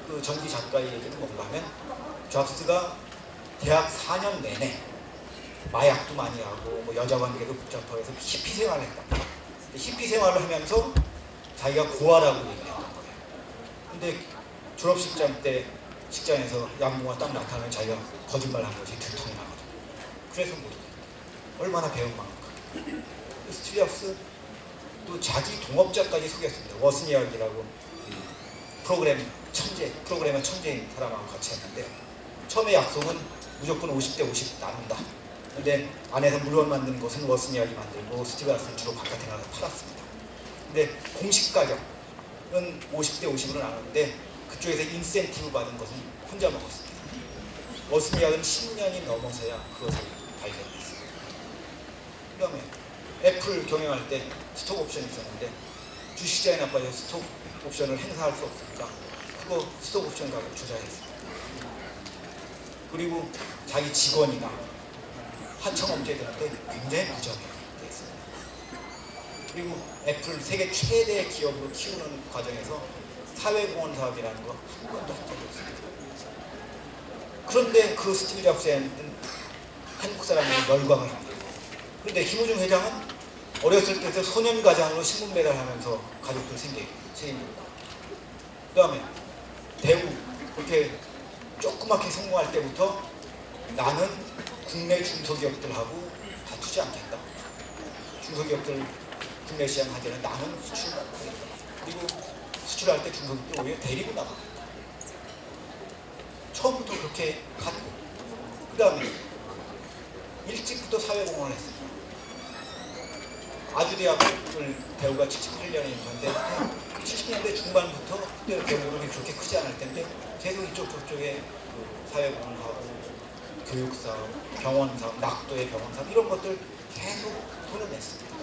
그 전기 작가의 얘기는 뭔가 하면 잡스가 대학 4년 내내 마약도 많이 하고 뭐 여자 관계도 복잡하고 해서 히피 생활을 했다. 히피 생활을 하면서 자기가 고아라고 얘기했던 거예요. 근데 졸업식장 때 식장에서 양부모가 딱 나타나면 자기가 거짓말한 것이 들통이 나거든. 그래서 못 오겠다. 얼마나 배은망덕하게. 스티브 잡스 또 자기 동업자까지 속였습니다. 워스니악이라고 프로그래머 천재인 사람하고 같이 했는데 처음에 약속은 무조건 50대 50 나눈다. 근데 안에서 물건 만드는 것은 워스니악이 만들고 스티브 잡스는 주로 바깥에 나가서 팔았습니다. 근데 공식 가격은 50대 50으로 나누는데 그쪽에서 인센티브 받은 것은 혼자 먹었습니다. 워스니악은 10년이 넘어서야 그것을 발견했습니다. 그 다음에 애플 경영할 때 스톡 옵션이 있었는데 주식시장에 나빠져 스톡 옵션을 행사할 수 없으니까 그거 스톡 옵션 가격 주자했습니다. 그리고 자기 직원이나 하청업체들한테 굉장히 부정하게 됐습니다. 그리고 애플 세계 최대 기업으로 키우는 과정에서 사회공헌 사업이라는 거 한 번도 한 적이 없습니다. 그런데 그 스티브 잡스에는 한국 사람들이 열광을 합니다. 그런데 김우중 회장은 어렸을 때부터 소년가장으로 신문 배달하면서 가족들 책임지고 그 다음에 대우 그렇게 조그맣게 성공할 때부터 나는 국내 중소기업들하고 다투지 않겠다. 중소기업들 국내 시장 하기에는 나는 수출하겠다. 그리고 수출할 때 중소기업들 오히려 데리고 나가겠다. 처음부터 그렇게 갔고 그 다음에 일찍부터 사회공헌을 했습니다. 아주대학을 대우가 78년인데 70년대 중반부터 그때 대우는 그렇게 크지 않을 텐데 계속 이쪽 저쪽에 그 사회공헌하고 교육사업, 병원사업, 낙도의 병원사업 이런 것들 계속 돈을 냈습니다.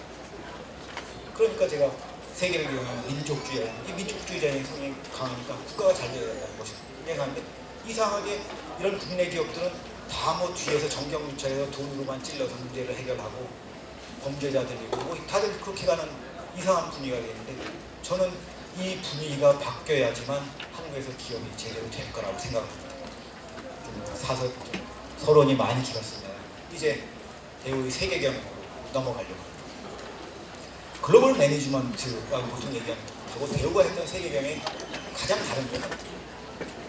그러니까 제가 세계를 이용한 민족주의, 이 민족주의자의 성향이 강하니까 국가가 잘 되어야 된다는 것이 얘기하는데 이상하게 이런 국내 기업들은 다 뭐 뒤에서 정경유착해서 돈으로만 찔러서 문제를 해결하고 범죄자들이고 뭐 다들 그렇게 가는 이상한 분위기가 되는데 저는 이 분위기가 바뀌어야지만 한국에서 기업이 제대로 될 거라고 생각합니다. 좀 서론이 많이 길었습니다. 이제 대우의 세계 경영으로 넘어가려고 합니다. 글로벌 매니지먼트라고 보통 얘기하고 대우가 했던 세계 경영이 가장 다른 점은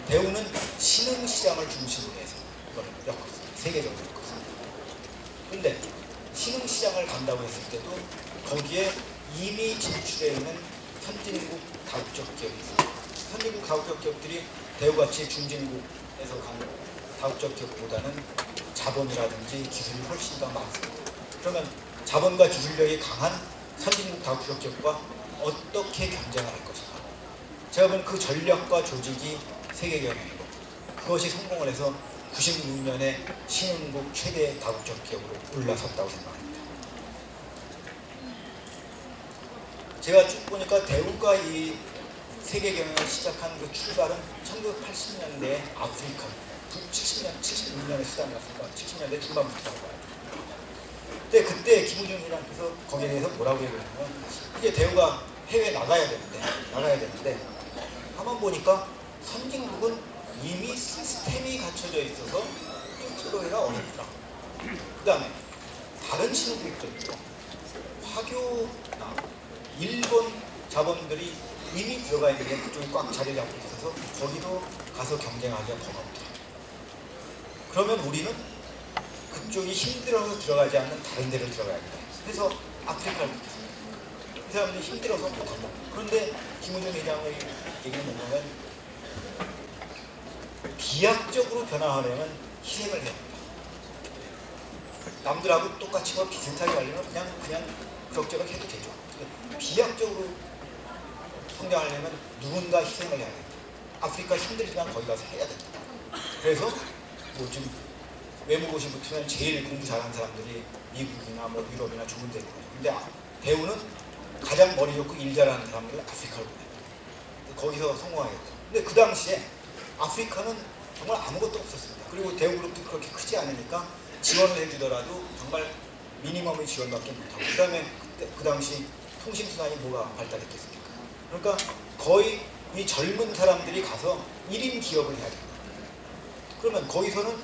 대우는 신흥 시장을 중심으로 해서 이걸 엮었어요. 세계적으로 엮었어요. 그런데 신흥 시장을 간다고 했을 때도 거기에 이미 진출해 있는 선진국 다국적 기업이 있어요. 선진국 다국적 기업들이 대우같이 중진국에서 간 다국적 기업보다는 자본이라든지 기술이 훨씬 더 많습니다. 그러면 자본과 기술력이 강한 선진국 다국적 기업과 어떻게 경쟁을 할 것인가? 제가 보는 그 전략과 조직이 세계 경영이고 그것이 성공을 해서 96년에 신흥국 최대 다국적 기업으로 올라섰다고 생각합니다. 제가 쭉 보니까 대우가 이 세계 경영을 시작한 그 출발은 1980년대 아프리카 70년, 76년에 시작했으니까 70년대 중반부터라고 봐요. 근데 그때 김우중 회장께서 거기에 대해서 뭐라고 얘기했냐면 이제 대우가 해외 나가야 되는데 한번 보니까 선진국은 이미 시스템이 갖춰져 있어서 뚫기가 어렵더라. 그 다음에 다른 신흥국들도 화교나 일본 자본들이 이미 들어가 있는데 그쪽이 꽉 자리 잡고 있어서 거기도 가서 경쟁하기가 버겁더라. 그러면 우리는 그쪽이 힘들어서 들어가지 않는 다른 데를 들어가야겠다. 그래서 아프리카를 듣겠습니다. 이 사람들이 힘들어서 못한다. 그런데 김우중 회장의 얘기는 뭐냐면 비약적으로 변화하려면 희생을 해야 합니다. 남들하고 똑같이 뭐 비슷하게 하려면 그냥 그럭저럭 해도 되죠. 비약적으로 성장하려면 누군가 희생을 해야 됩니다. 아프리카 힘들지만 거기 가서 해야 됩니다. 그래서 뭐 지금 외무고시 붙으면 제일 공부 잘하는 사람들이 미국이나 뭐 유럽이나 좋은 데로 가죠. 근데 대우는 가장 머리 좋고 일 잘하는 사람들을 아프리카로 보냅니다. 거기서 성공하겠죠. 근데 그 당시에 아프리카는 정말 아무것도 없었습니다. 그리고 대우그룹도 그렇게 크지 않으니까 지원을 해주더라도 정말 미니멈의 지원밖에 못하고 그 다음에 그 당시 통신수단이 뭐가 발달했겠습니까? 그러니까 거의 이 젊은 사람들이 가서 1인 기업을 해야 됩니다. 그러면 거기서는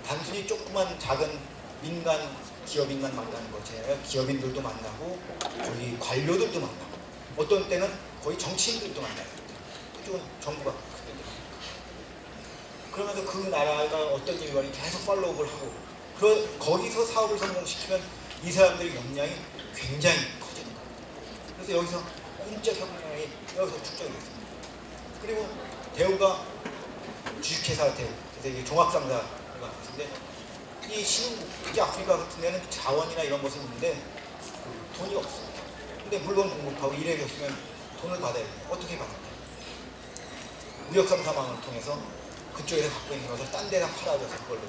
단순히 조그만 작은 민간 기업인만 만나는 것이 아니라 기업인들도 만나고 거기 관료들도 만나고 어떤 때는 거의 정치인들도 만나야 됩니다. 그쪽은 정부가 크거든요. 그러면서 그 나라가 어떤 일이 가니 계속 팔로우업을 하고 거기서 사업을 성공시키면 이 사람들의 역량이 굉장히 커지는 겁니다. 그래서 여기서 인적 혁명이 여기서 축적이 됐습니다. 그리고 대우가 주식회사 대우, 그래서 이게 종합상사가 있는데 이 신흥국, 특히 아프리카 같은 데는 자원이나 이런 것은 있는데 돈이 없습니다. 근데 물건 공급하고 일해 줬으면 돈을 받아야 돼요. 어떻게 받아요? 무역상사망을 통해서 그쪽에서 갖고 있는 것을 딴 데다 팔아줘서 그걸로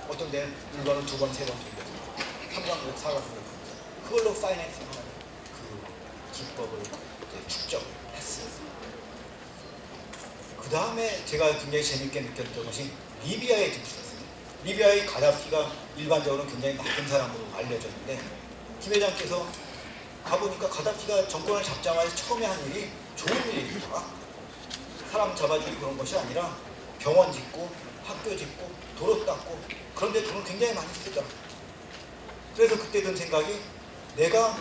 어떤 데는 물건을 2번, 3번 돌려서 3강국, 4강국 그걸로 파이낸싱하는 그 기법을 축적을 했습니다. 그 다음에 제가 굉장히 재밌게 느꼈던 것이 리비아에 진출했습니다. 리비아의 가다피가 일반적으로 굉장히 나쁜 사람으로 알려졌는데 김 회장께서 가보니까 가다피가 정권을 잡자마자 처음에 한 일이 좋은 일입니다. 사람 잡아주기 그런 것이 아니라 병원 짓고 학교 짓고 도로 닦고 그런데 돈을 굉장히 많이 쓰더라고요. 그래서 그때 든 생각이 내가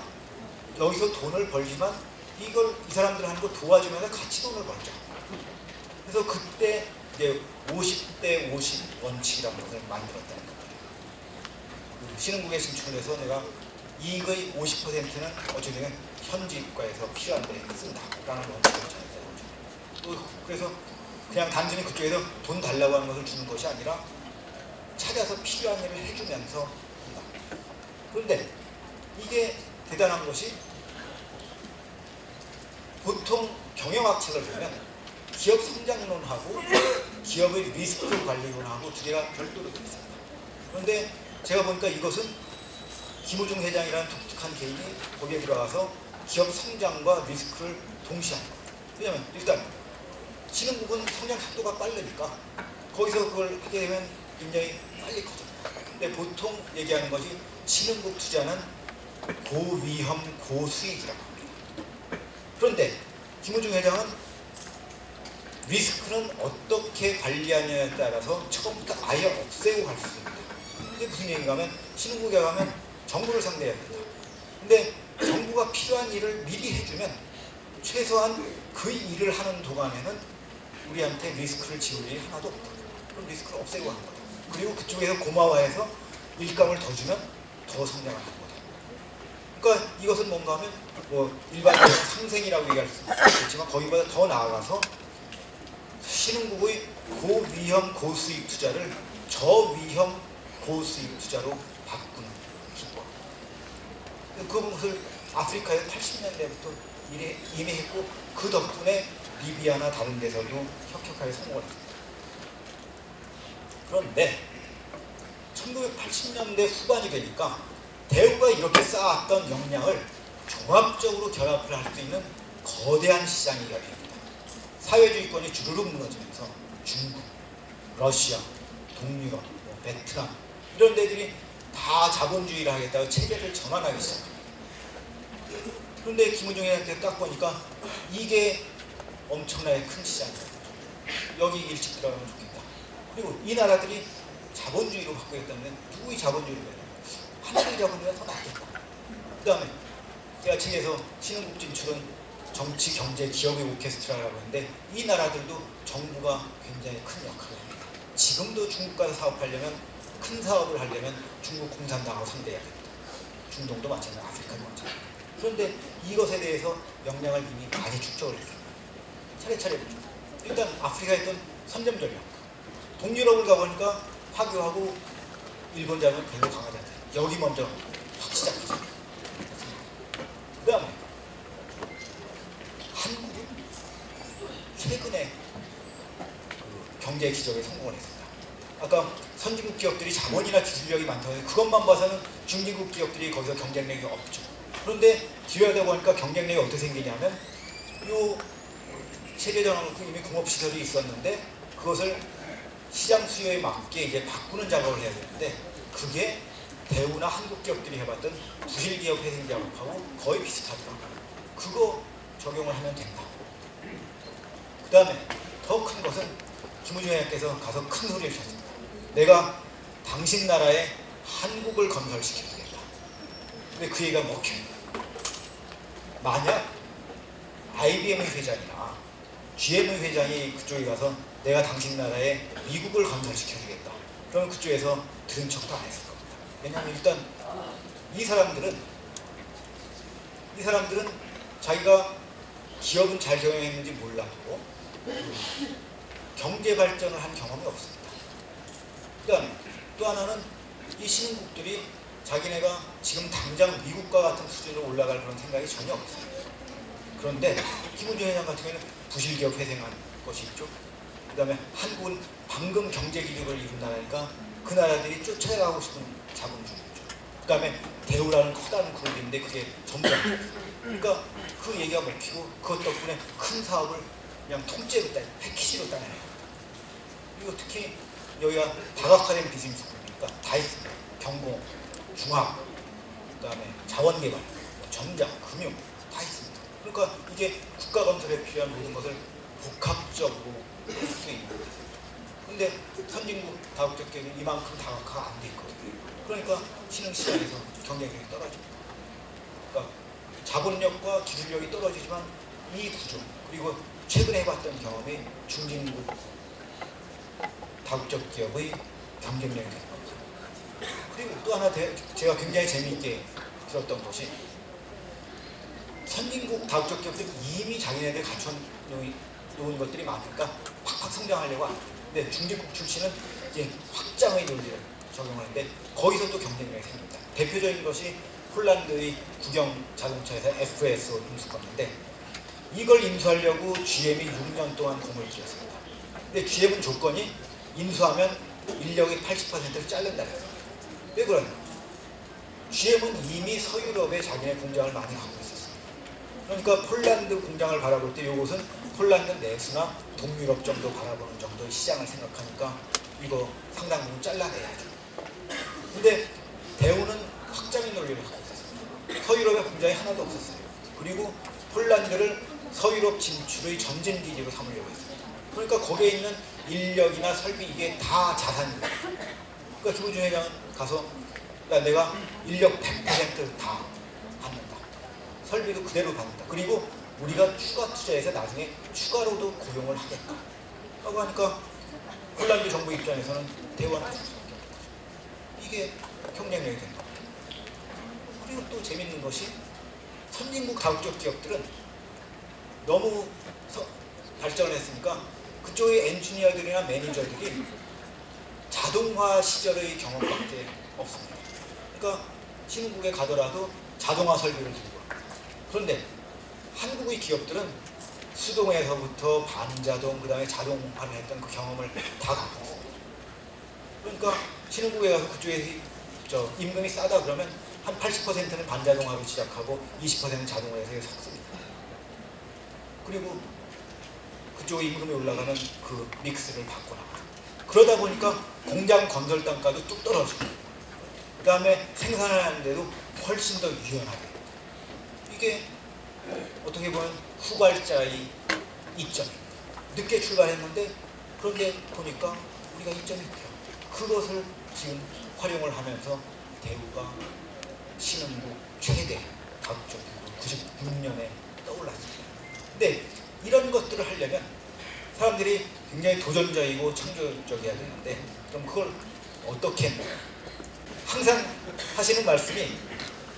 여기서 돈을 벌지만 이걸 이 사람들 하는 거 도와주면서 같이 돈을 벌자. 그래서 그때 이제 50대 50 원칙이라는 것을 만들었다는 겁니다. 신흥국에 진출해서 내가 이익의 50%는 어쩌면 현지 국가에서 필요한 데 쓴다라는 원칙을 정했어요. 그래서 그냥 단순히 그쪽에서 돈 달라고 하는 것을 주는 것이 아니라 찾아서 필요한 일을 해주면서 한다. 그런데 이게 대단한 것이 보통 경영학책을 보면 기업 성장론하고 기업의 리스크 관리론하고 두 개가 별도로 되어 있습니다. 그런데 제가 보니까 이것은 김우중 회장이라는 독특한 개인이 거기에 들어가서 기업 성장과 리스크를 동시에 합니다. 왜냐하면 일단 신흥국은 성장 속도가 빠르니까 거기서 그걸 하게 되면 굉장히 빨리 커집니다. 근데 보통 얘기하는 것이 신흥국 투자는 고위험 고수익이라고 합니다. 그런데 김우중 회장은 리스크는 어떻게 관리하느냐에 따라서 처음부터 아예 없애고 갈 수 있습니다. 이게 무슨 얘기인가 하면 신흥국에 가면 정부를 상대해야 된다. 근데 정부가 필요한 일을 미리 해주면 최소한 그 일을 하는 동안에는 우리한테 리스크를 지울 일이 하나도 없다. 그럼 리스크를 없애고 하는 거다. 그리고 그쪽에서 고마워해서 일감을 더 주면 더 성장하는 거다. 그러니까 이것은 뭔가 하면 뭐 일반적으로 상생이라고 얘기할 수 있겠지만 거기보다 더 나아가서 신흥국의 고위험 고수익 투자를 저위험 고수익 투자로 바꾸는 기법. 그것을 아프리카에서 80년대부터 이미 했고 그 덕분에 리비아나 다른 데서도 혁혁하게 성공을 했습니다. 그런데 1980년대 후반이 되니까 대우가 이렇게 쌓았던 역량을 종합적으로 결합을 할 수 있는 거대한 시장이 열립니다. 사회주의권이 주르륵 무너지면서 중국, 러시아, 동유럽, 뭐 베트남 이런 데들이 다 자본주의를 하겠다고 체제를 전환하기 시작합니다. 그런데 김우중한테 딱 보니까 이게 엄청나게 큰 시장이다. 여기 일찍 들어가면 좋겠다. 그리고 이 나라들이 자본주의로 바꾸겠다면 누구의 자본주의로 해야 되나? 한국의 자본주의가 더 낫겠다. 그 다음에 제가 책에서 신흥국 진출은 정치, 경제, 기업의 오케스트라라고 하는데 이 나라들도 정부가 굉장히 큰 역할을 합니다. 지금도 중국 가서 사업하려면 큰 사업을 하려면 중국 공산당하고 상대해야 됩니다. 중동도 마찬가지고 아프리카도 마찬가지고. 그런데 이것에 대해서 역량을 이미 많이 축적을 했습니다. 차례차례 일단 아프리카에 있던 선점 전략, 동유럽을 가보니까 화교하고 일본 자면 별로 강하지 않아요. 여기 먼저 확 시작하죠. 그 다음에 한국은 최근에 그 경제 기적에 성공을 했습니다. 아까 선진국 기업들이 자본이나 기술력이 많다고 해서 그것만 봐서는 중진국 기업들이 거기서 경쟁력이 없죠. 그런데 기회하다 보니까 경쟁력이 어떻게 생기냐면 요 체계전환 이미 공업시설이 있었는데 그것을 시장 수요에 맞게 이제 바꾸는 작업을 해야 되는데 그게 대우나 한국 기업들이 해봤던 부실기업 회생 작업하고 거의 비슷하더라고요. 그거 적용을 하면 된다. 그 다음에 더 큰 것은 김우중 회장께서 가서 큰 소리를 쳤습니다. 내가 당신 나라에 한국을 건설시켜주겠다. 근데 그 얘기가 먹혀요. 만약 IBM의 회장이나 GM의 회장이 그쪽에 가서 내가 당신 나라에 미국을 건설시켜주겠다. 그러면 그쪽에서 들은 척도 안 했을 겁니다. 왜냐하면 일단 이 사람들은 자기가 기업은 잘 경영했는지 몰라도 경제 발전을 한 경험이 없습니다. 그다음에 또 하나는 이 신흥국들이 자기네가 지금 당장 미국과 같은 수준으로 올라갈 그런 생각이 전혀 없어요. 그런데 김우중 회장 같은 경우에는 부실기업 회생한 것이 있죠. 그 다음에 한국은 방금 경제 기득을 이룬 나라니까 그 나라들이 쫓아가고 싶은 자본주의죠. 그 다음에 대우라는 커다란 그룹인데 그게 전부 다 그러니까 그 얘기가 먹히고 그것 덕분에 큰 사업을 그냥 통째로 패키지로 따내는 겁니다. 그리고 특히 여기가 다각화된 비즈니스 그룹이니까 다 있습니다. 경공, 중학, 그 다음에 자원개발, 전자, 금융 다 있습니다. 그러니까 이게 국가 건설에 필요한 모든 것을 복합적으로 할 수 있는 거예요. 근데 선진국 다국적 기업은 이만큼 다각화가 안 돼 있거든요. 그러니까 신흥시장에서 경쟁력이 떨어집니다. 그러니까 자본력과 기술력이 떨어지지만 이 구조 그리고 최근에 해봤던 경험이 중진국 다국적 기업의 경쟁력이 되는 겁니다. 그리고 또 하나 제가 굉장히 재미있게 들었던 것이 선진국 다국적 기업들이 이미 자기네들 갖춰놓은 것들이 많으니까 팍팍 성장하려고 합니다. 근데 중진국 출신은 이제 확장의 논리를 적용하는데 거기서 또 경쟁력이 생깁니다. 대표적인 것이 폴란드의 국영 자동차 회사 FSO 인수권인데 이걸 인수하려고 GM이 6년 동안 공을 들였습니다. 근데 GM은 조건이 인수하면 인력의 80%를 자른다는 거예요. 왜 그러냐? GM은 이미 서유럽에 자기네 공장을 많이 갖고 있었어요. 그러니까 폴란드 공장을 바라볼 때 이것은 폴란드 내수나 동유럽 정도 바라보는 정도의 시장을 생각하니까 이거 상당 부분 잘라내야죠. 근데 대우는 확장의 논리를 갖고 있었어요. 서유럽에 공장이 하나도 없었어요. 그리고 폴란드를 서유럽 진출의 전쟁기지로 삼으려고 했어요. 그러니까 거기에 있는 인력이나 설비 이게 다 자산입니다. 그러니까 김우중 회장은 가서 내가 인력 100% 다 받는다. 설비도 그대로 받는다. 그리고 우리가 추가 투자해서 나중에 추가로도 고용을 하겠다. 라고 하니까 폴란드 정부 입장에서는 대우하는 수밖에 없는 거죠. 이게 경쟁력이 된 겁니다. 그리고 또 재밌는 것이 선진국 다국적 기업들은 너무 발전을 했으니까 그쪽의 엔지니어들이나 매니저들이 자동화 시절의 경험밖에 없습니다. 그러니까 신흥국에 가더라도 자동화 설비를 들고 갑니다. 그런데 한국의 기업들은 수동에서부터 반자동, 그 다음에 자동화를 했던 그 경험을 다 갖고 있습니다. 그러니까 신흥국에 가서 그쪽에 임금이 싸다 그러면 한 80%는 반자동화로 시작하고 20%는 자동화에서 섞습니다. 그리고 그쪽에 임금이 올라가면 그 믹스를 바꿔나가요. 그러다 보니까 공장 건설 단가도 뚝 떨어지고 그 다음에 생산하는데도 훨씬 더 유연하게 이게 어떻게 보면 후발자의 이점입니다. 늦게 출발했는데 그런데 보니까 우리가 이점이 있대요. 그것을 지금 활용을 하면서 대우가 신흥국 최대 가급적으로 96년에 떠올랐습니다. 근데 이런 것들을 하려면 사람들이 굉장히 도전적이고 창조적이어야 되는데 그럼 그걸 어떻게 했나요? 항상 하시는 말씀이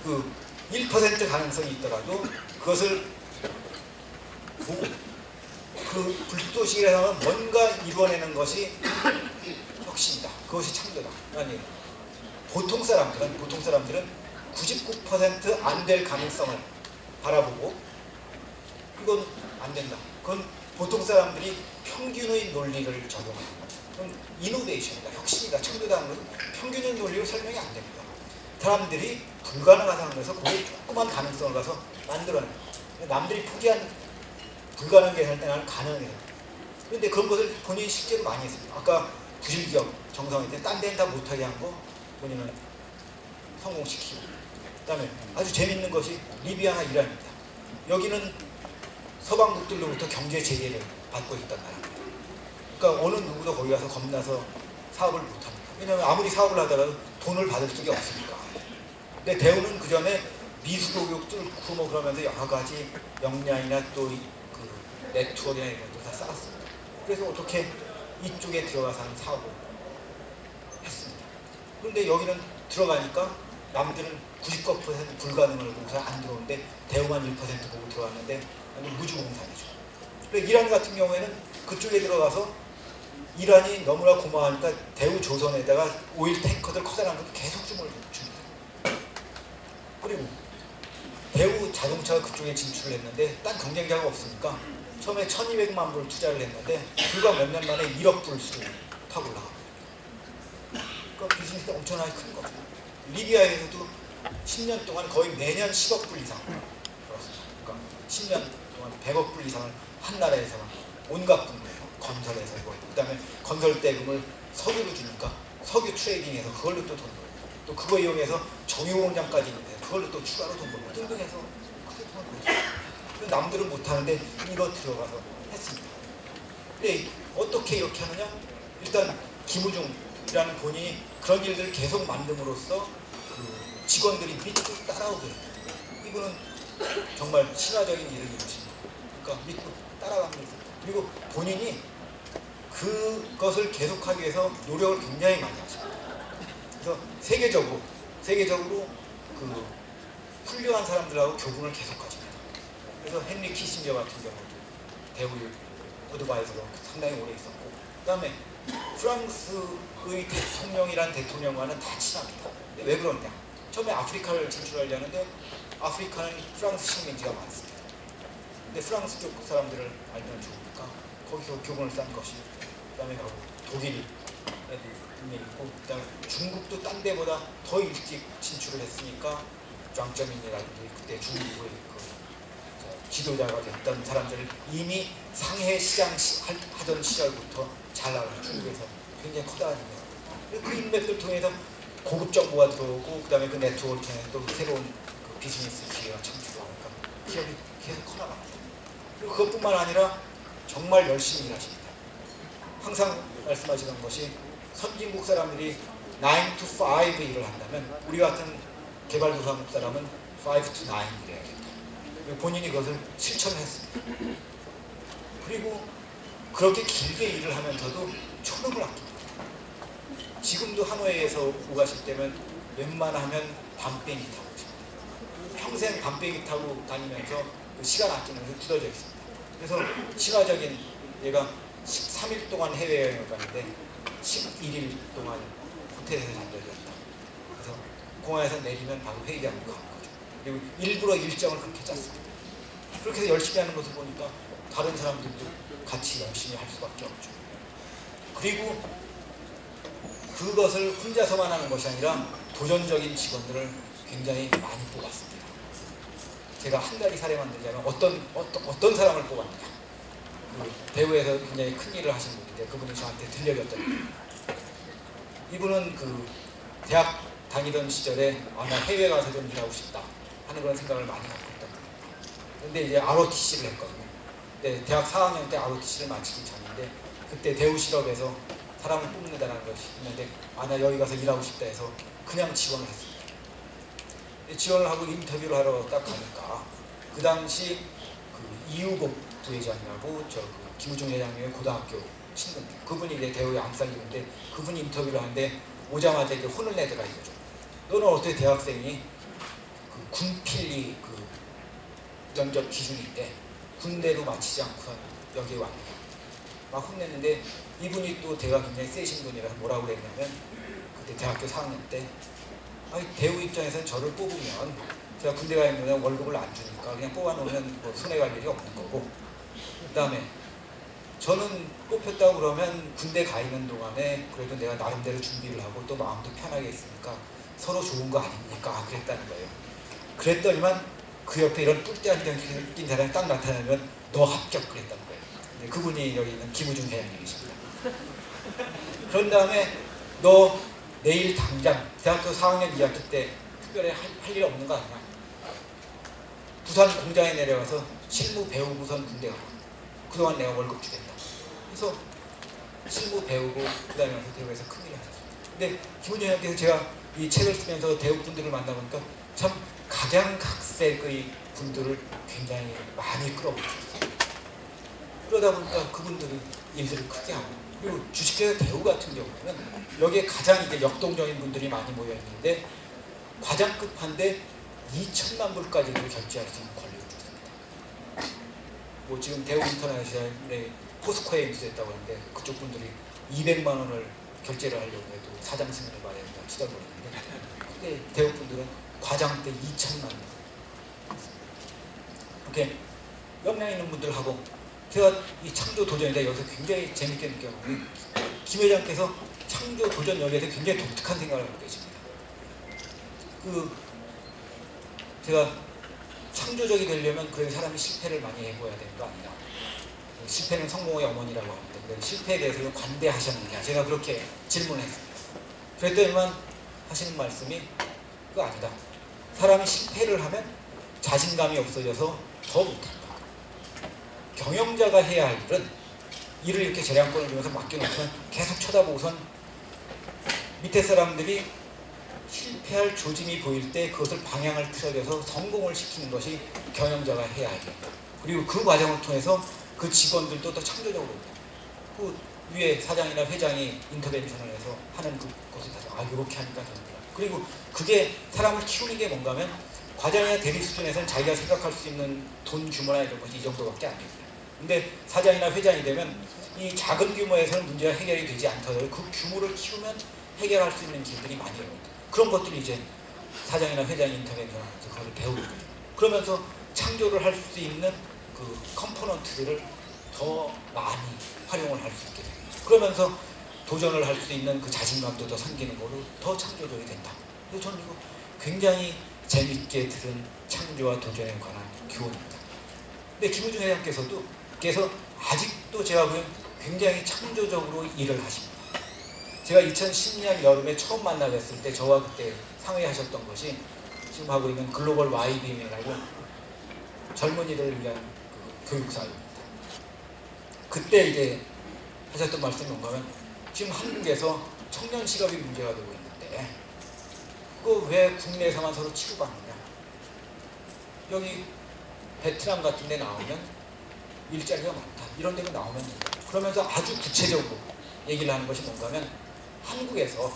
그 1% 가능성이 있더라도 그것을 보고 그 불도식이라는 뭔가 이루어내는 것이 혁신이다. 그것이 창조다. 아니 보통 사람들은 99% 안 될 가능성을 바라보고 이건 안 된다. 그건 보통 사람들이 평균의 논리를 적용하는 그건 이노베이션이다. 혁신이다. 창조다는 것은 평균의 논리로 설명이 안 됩니다. 사람들이 불가능하다는 것에서 거기에 조그만 가능성을 가서 만들어내는 거예요. 남들이 포기한 불가능하게 할 때는 가능해요. 그런데 그런 것을 본인이 실제로 많이 했습니다. 아까 부실기업 정상회 때 딴 데는 다 못하게 한 거 본인은 성공시키고 그 다음에 아주 재밌는 것이 리비아나 이란입니다. 여기는 서방국들로부터 경제 제재를 받고 있단 말입니다. 그러니까 어느 누구도 거기 가서 겁나서 사업을 못합니다. 왜냐하면 아무리 사업을 하더라도 돈을 받을 적이 없으니까. 근데 대우는 그 전에 미수도교 뚫고 뭐 그러면서 여러 가지 역량이나 또 그 네트워크나 이런 것도 다 쌓았습니다. 그래서 어떻게 이쪽에 들어가서 하는 사업을 했습니다. 그런데 여기는 들어가니까 남들은 99% 불가능을 보고서 안 들어오는데 대우만 1% 보고 들어왔는데 무주공산이죠. 이란 같은 경우에는 그쪽에 들어가서 이란이 너무나 고마워하니까 대우 조선에다가 오일 탱커들 커다란 걸 계속 줍니다. 그리고 대우 자동차가 그쪽에 진출을 했는데 딴 경쟁자가 없으니까 처음에 1200만 불 투자를 했는데 불과 몇 년 만에 1억 불 수로 타고 올라갑니다. 그러니까 비즈니스가 엄청나게 큰 거죠. 리비아에서도 10년 동안 거의 매년 10억 불 이상 벌었습니다. 그러니까 10년 동안 100억 불 이상을 한 나라에서만 온갖 분야에서 건설에서 그 다음에 건설 대금을 석유로 주니까 석유 트레이딩해서 그걸로 또 돈 벌고 또 그거 이용해서 정유 공장까지 있는데 그걸로 또 추가로 돈 벌고 등등해서 크게 돈을 벌죠. 남들은 못하는데 이거 들어가서 했습니다. 근데 어떻게 이렇게 하느냐? 일단 김우중이라는 본인이 그런 일들을 계속 만듦으로써 그 직원들이 믿고 따라오게 됩니다. 이분은 정말 신화적인 일을 이루십니다. 그러니까 믿고 따라갑니다. 그리고 본인이 그것을 계속하기 위해서 노력을 굉장히 많이 하십니다. 그래서 세계적으로 그 훌륭한 사람들하고 교분을 계속 가집니다. 그래서 헨리 키신저 같은 경우도 대우의 어드바이저로 상당히 오래 있었고 그 다음에 프랑스의 대통령이란 대통령과는 다 친합니다. 근데 왜 그러냐? 처음에 아프리카를 진출하려는데 아프리카는 프랑스 식민지가 많습니다. 근데 프랑스 쪽 사람들을 알면 좋으니까 거기서 교분을 쌓은 것이 그 다음에 가고 독일이 분명히 있고 그 다음에 중국도 딴 데보다 더 일찍 진출을 했으니까 장쩌민이라든지 그때 중국의 그 지도자가 됐던 사람들을 이미 상해 시장 하던 시절부터 잘 알아요. 중국에서 굉장히 커다란 인맥. 그 인맥을 통해서 고급 정보가 들어오고 그 다음에 그 네트워크를 통해서 또 새로운 그 비즈니스 기회가 창출하니까 기업이 계속 커나갑니다. 그리고 그것뿐만 아니라 정말 열심히 일하십니다. 항상 말씀하시는 것이 선진국 사람들이 9 to 5 일을 한다면 우리 같은 개발도상국 사람은 5 to 9 일해야겠다. 본인이 그것을 실천을 했습니다. 그리고 그렇게 길게 일을 하면서도 초능을 아낍니다. 지금도 하노이에서 오가실 때면 웬만하면 밤비행기 타고 오십니다. 평생 밤비행기 타고 다니면서 그 시간 아끼면서 굳어져 있습니다. 그래서 신화적인 얘가 13일 동안 해외여행을 갔는데 11일 동안 호텔에서 잠들었다. 그래서 공항에서 내리면 바로 회의장으로 가는 거죠. 그리고 일부러 일정을 그렇게 짰습니다. 그렇게 해서 열심히 하는 것을 보니까 다른 사람들도 같이 열심히 할 수밖에 없죠. 그리고 그것을 혼자서만 하는 것이 아니라 도전적인 직원들을 굉장히 많이 뽑았습니다. 제가 한 가지 사례 만들자면 어떤 사람을 뽑았느냐. 그 대우에서 굉장히 큰 일을 하신 분인데 그분이 저한테 들려줬던 이분은 그 대학 다니던 시절에 나 해외 가서 좀 일하고 싶다 하는 그런 생각을 많이 갖고 있던 분입니다. 근데 이제 ROTC를 했거든요. 근데 대학 4학년 때 ROTC를 마치기 전인데 그때 대우 실업에서 사람을 뽑는다는 것이 있는데 나 여기 가서 일하고 싶다 해서 그냥 지원을 했습니다. 지원을 하고 인터뷰를 하러 딱 가니까 그 당시 그 이우복 부회장이라고 그 김우중 회장님의 고등학교 친구인데 그분이 이제 대우의 암살리인데 그분이 인터뷰를 하는데 오자마자 이제 혼을 내더라 이거죠. 너는 어떻게 대학생이 그 군필리 그 면접 기준이 있대. 군대도 마치지 않고 여기 왔냐. 막 혼냈는데 이분이 또 대가 굉장히 세신 분이라 뭐라고 그랬냐면 그때 대학교 4학년 때 대우 입장에서는 저를 뽑으면 제가 군대 가 있는 월급을 안 주니까 그냥 뽑아놓으면 뭐 손해 갈 일이 없는 거고 그 다음에 저는 뽑혔다고 그러면 군대 가 있는 동안에 그래도 내가 나름대로 준비를 하고 또 마음도 편하게 있으니까 서로 좋은 거 아닙니까? 그랬다는 거예요. 그랬더니만 그 옆에 이런 뿔대 한장 낀 사람이 딱 나타나면 너 합격 그랬다는 거예요. 근데 그분이 여기 있는 김우중 회장님이십니다. 그런 다음에 너 내일 당장 대학교 4학년 2학기 때 특별히 할 일 없는 거 아니야? 부산 공장에 내려가서 실무 배우고선 군대 가고 그동안 내가 월급 주겠다. 그래서 실무 배우고 그 다음에 와서 대우에서 큰일을 하셨어요. 근데 김우중 회장님께서 제가 이 책을 쓰면서 대우 분들을 만나보니까 참 각양각색의 분들을 굉장히 많이 끌어오셨어요. 그러다 보니까 그분들이 일들을 크게 하고 그리고 주식회사 대우 같은 경우는 여기에 가장 이제 역동적인 분들이 많이 모여 있는데 과장급한데 2천만 불까지도 결제할 수 있는 권리를 줬습니다. 뭐 지금 대우 인터내셔널에 포스코에 인수했다고 하는데 그쪽 분들이 200만 원을 결제를 하려고 해도 사장 승인을 받아야 된다 치달거리는데 근데 대우 분들은 과장 때 2천만 원 이렇게 역량 있는 분들하고 제가 이 창조 도전이다 여기서 굉장히 재밌게 느껴요. 김 회장께서 창조 도전 여기에서 굉장히 독특한 생각을 하고 계십니다. 제가 창조적이 되려면 그런 사람이 실패를 많이 해보아야 되는 거 아니냐. 실패는 성공의 어머니라고 합니다. 실패에 대해서 관대하셨느냐. 제가 그렇게 질문했습니다. 그랬더니만 하시는 말씀이 그거 아니다. 사람이 실패를 하면 자신감이 없어져서 더 못한다. 경영자가 해야 할 일은 일을 이렇게 재량권을 주면서 맡겨놓으면 계속 쳐다보고선 밑에 사람들이 실패할 조짐이 보일 때 그것을 방향을 틀어져서 성공을 시키는 것이 경영자가 해야 할 일이다. 그리고 그 과정을 통해서 그 직원들도 더 창조적으로 그 위에 사장이나 회장이 인터벤션을 해서 하는 그것을 다 이렇게 하니까 됩니다. 그리고 그게 사람을 키우는 게 뭔가 하면 과장이나 대리 수준에서는 자기가 생각할 수 있는 돈 규모나 이런 것이 이 정도밖에 안 됩니다. 근데 사장이나 회장이 되면 이 작은 규모에서는 문제가 해결이 되지 않더라도 그 규모를 키우면 해결할 수 있는 길들이 많이 있습니다. 그런 것들이 이제 사장이나 회장이 인터넷에서 그걸 배우는 거죠. 그러면서 창조를 할 수 있는 그 컴포넌트들을 더 많이 활용을 할 수 있게 됩니다. 그러면서 도전을 할 수 있는 그 자신감도 더 생기는 거로 더 창조적이 된다. 그래서 저는 이거 굉장히 재밌게 들은 창조와 도전에 관한 교훈입니다. 근데 김우중 회장께서도 아직도 제가 보기엔 굉장히 창조적으로 일을 하십니다. 제가 2010년 여름에 처음 만나 뵀을 때 저와 그때 상의하셨던 것이 지금 하고 있는 글로벌 YBM이라고 젊은이들을 위한 그 교육사입니다. 그때 이제 하셨던 말씀이 뭔가 하면 지금 한국에서 청년 실업이 문제가 되고 있는데 그거 왜 국내에서만 서로 치고받느냐. 여기 베트남 같은 데 나오면 일자리가 많다. 이런 데가 나오면 된다. 그러면서 아주 구체적으로 얘기를 하는 것이 뭔가 하면 한국에서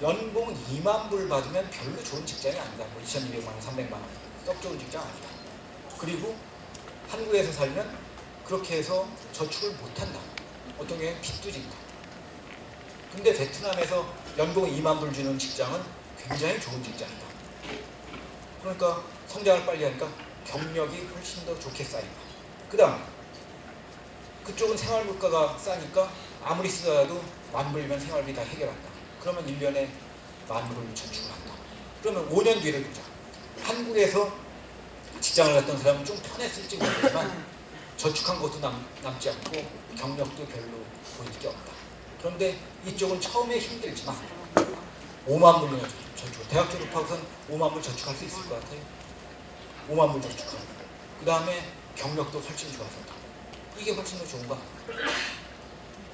연봉 2만 불 받으면 별로 좋은 직장이 아니다. 뭐 2,200만 원, 300만 원. 썩 좋은 직장 아니다. 그리고 한국에서 살면 그렇게 해서 저축을 못한다. 어떤 경우에는 빚도 진다. 근데 베트남에서 연봉 2만 불 주는 직장은 굉장히 좋은 직장이다. 그러니까 성장을 빨리 하니까 경력이 훨씬 더 좋게 쌓인다. 그 다음 그쪽은 생활물가가 싸니까 아무리 쓰더라도 10,000불이면 생활비 다 해결한다. 그러면 1년에 10,000불 저축을 한다. 그러면 5년 뒤를 보자. 한국에서 직장을 갔던 사람은 좀 편했을지 모르지만 저축한 것도 남지 않고 경력도 별로 보일 게 없다. 그런데 이쪽은 처음에 힘들지만 5만 불이나 저축. 대학 졸업하고선 5만 불 저축할 수 있을 것 같아요. 5만 불 저축하고 그 다음에 경력도 훨씬 좋아졌다. 이게 훨씬 더 좋은 거 아니에요?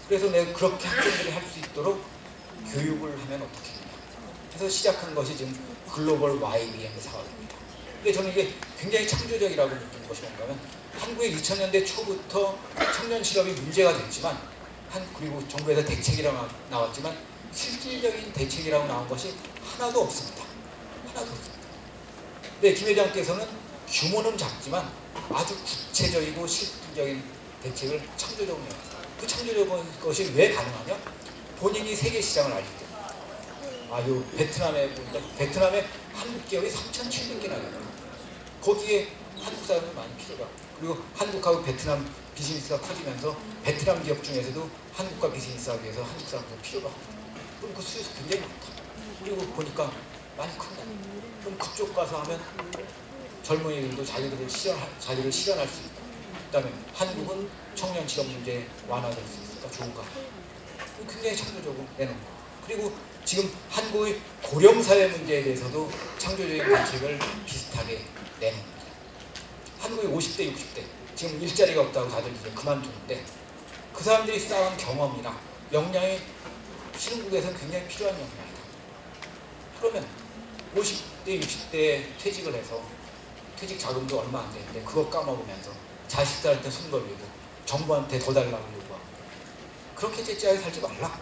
그래서 내가 그렇게 학생들이 할 수 있도록 교육을 하면 어떻게 되냐. 그래서 시작한 것이 지금 글로벌 YBM 사업입니다. 근데 저는 이게 굉장히 창조적이라고 느낀 것이 뭔가면 한국의 2000년대 초부터 청년 실업이 문제가 됐지만 그리고 정부에서 대책이라고 나왔지만 실질적인 대책이라고 나온 것이 하나도 없습니다. 하나도 없습니다. 근데 김 회장께서는 규모는 작지만 아주 구체적이고 실질적인 대책을 창조적으로 내왔어요. 그 창조적인 것이 왜 가능하냐? 본인이 세계 시장을 알기 때문에. 요 베트남에 보니까 베트남에 한국 기업이 3,700개나 있어요. 거기에 한국 사람이 많이 필요가. 그리고 한국하고 베트남 비즈니스가 커지면서 베트남 기업 중에서도 한국과 비즈니스하기 위해서 한국 사람들 필요가. 그럼 그 수요가 굉장히 많다. 그리고 보니까 많이 큰다. 그럼 그쪽 가서 하면 젊은이들도 자기를 실현할 수 있다. 그다음에 한국은 청년 취업 문제 완화될 수 있으니까 좋은가. 굉장히 창조적으로 내놓은 거. 그리고 지금 한국의 고령사회 문제에 대해서도 창조적인 대책을 비슷하게 내놓습니다. 한국의 50대, 60대 지금 일자리가 없다고 다들 이제 그만두는데 그 사람들이 쌓은 경험이나 역량이 신흥국에서는 굉장히 필요한 역량이다. 그러면 50대, 60대에 퇴직을 해서 퇴직 자금도 얼마 안 되는데 그거 까먹으면서 자식들한테 손 벌리고 정부한테 더 달라고 요구하고 그렇게 째째하게 살지 말라.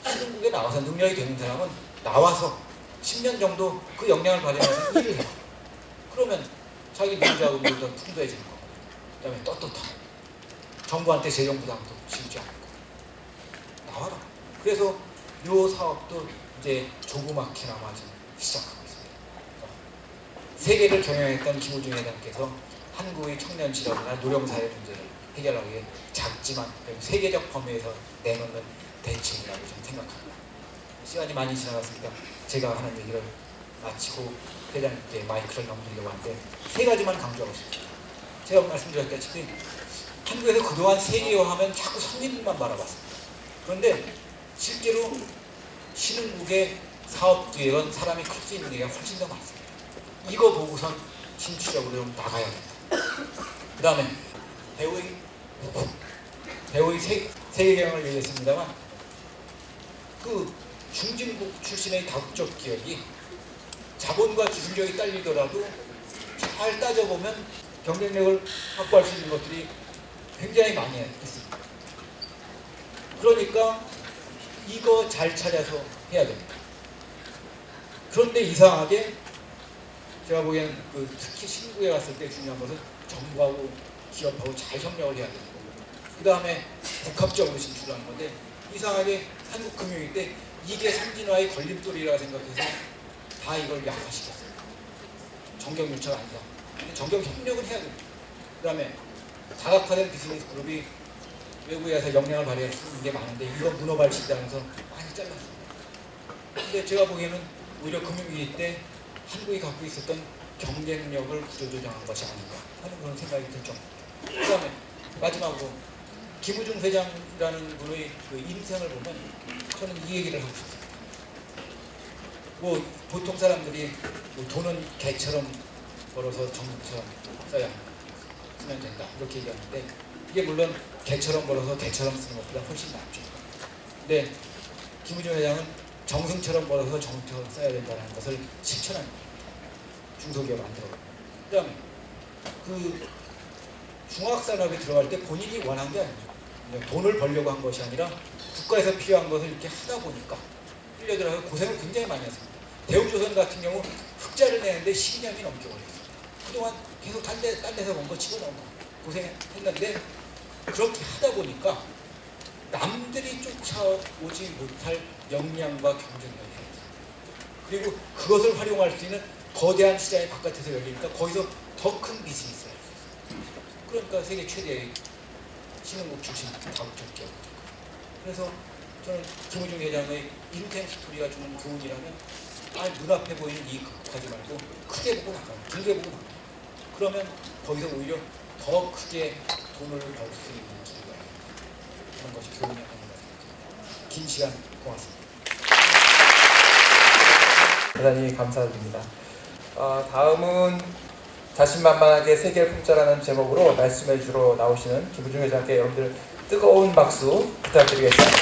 신흥국에 나와서 능력이 되는 사람은 나와서 10년 정도 그 역량을 발휘해서 일을 해요. 그러면 자기 노후자금도 더 풍부해지는 거고 그 다음에 떳떳하고 정부한테 재정 부담도 심지 않고 나와라. 그래서 이 사업도 이제 조그맣게나마 지금 시작하고 있습니다. 세계를 경영했던 김우중 회장께서 한국의 청년 실업이나 노령사회 문제를 해결하기 위해 작지만 세계적 범위에서 내놓는 대책이라고 저는 생각합니다. 시간이 많이 지나갔으니까 제가 하는 얘기를 마치고 회장님께 마이크를 넘기려고 하는데 세 가지만 강조하고 싶습니다. 제가 말씀드렸다시피 한국에서 그동안 세계화하면 자꾸 선진국만 바라봤습니다. 그런데 실제로 신흥국의 사업 기획은 사람이 클 수 있는 데가 훨씬 더 많습니다. 이거 보고선 진취적으로 좀 나가야 된다. 그 다음에 배우의 세계 경영을 얘기했습니다만 그 중진국 출신의 다국적 기업이 자본과 기술력이 딸리더라도 잘 따져보면 경쟁력을 확보할 수 있는 것들이 굉장히 많이 있습니다. 그러니까 이거 잘 찾아서 해야 됩니다. 그런데 이상하게 제가 보기에는 특히 신국에 갔을 때 중요한 것은 정부하고 기업하고 잘 협력을 해야 되는 거고 그 다음에 복합적으로 진출하는 건데 이상하게 한국 금융위 때 이게 선진화의 걸림돌이라 생각해서 다 이걸 약화시켰어요. 정경 유착 아니다. 근데 정경 협력을 해야 됩니다. 그 다음에 다각화된 비즈니스 그룹이 외국에 가서 역량을 발휘할 수 있는 게 많은데 이거 문어발치자면서 많이 잘랐습니다. 근데 제가 보기에는 오히려 금융위기 때 한국이 갖고 있었던 경쟁력을 구조조정한 것이 아닌가 하는 그런 생각이 들 정도. 그 다음에 마지막으로 김우중 회장이라는 분의 그 인생을 보면 저는 이 얘기를 하고 싶습니다. 뭐 보통 사람들이 뭐 돈은 개처럼 벌어서 정부처럼 써야 쓰면 된다 이렇게 얘기하는데 이게 물론 개처럼 벌어서 개처럼 쓰는 것보다 훨씬 낫죠. 근데 김우중 회장은 정승처럼 벌어서 정처럼 써야 된다는 것을 실천한 겁니다. 중소기업 만들어. 그다음에 그 중화학산업에 들어갈 때 본인이 원한 게 아니죠. 돈을 벌려고 한 것이 아니라 국가에서 필요한 것을 이렇게 하다 보니까 끌려들어서 고생을 굉장히 많이 했습니다. 대우조선 같은 경우 흑자를 내는데 12년이 넘게 걸렸습니다. 그동안 계속 딴 데서 본 거 집어넣은 거 고생했는데 그렇게 하다 보니까 남들이 쫓아오지 못할 역량과 경쟁력이 있습니다. 그리고 그것을 활용할 수 있는 거대한 시장이 바깥에서 열리니까 거기서 더 큰 비즈니스를 할 수 있습니다. 그러니까 세계 최대의 신흥국 출신 다국적 기업. 그래서 저는 김우중 회장의 인생 스토리가 주는 교훈이라면 눈앞에 보이는 이 극복하지 말고 크게 보고 나가요. 길게 보고 나가요. 그러면 거기서 오히려 더 크게 돈을 벌 수 있는 기회가 있는 그런 것이 교훈이 아닌가. 긴 시간 고맙습니다. 대단히 감사드립니다. 다음은 자신만만하게 세계를 품자라는 제목으로 말씀해 주러 나오시는 김우중 회장께 여러분들 뜨거운 박수 부탁드리겠습니다.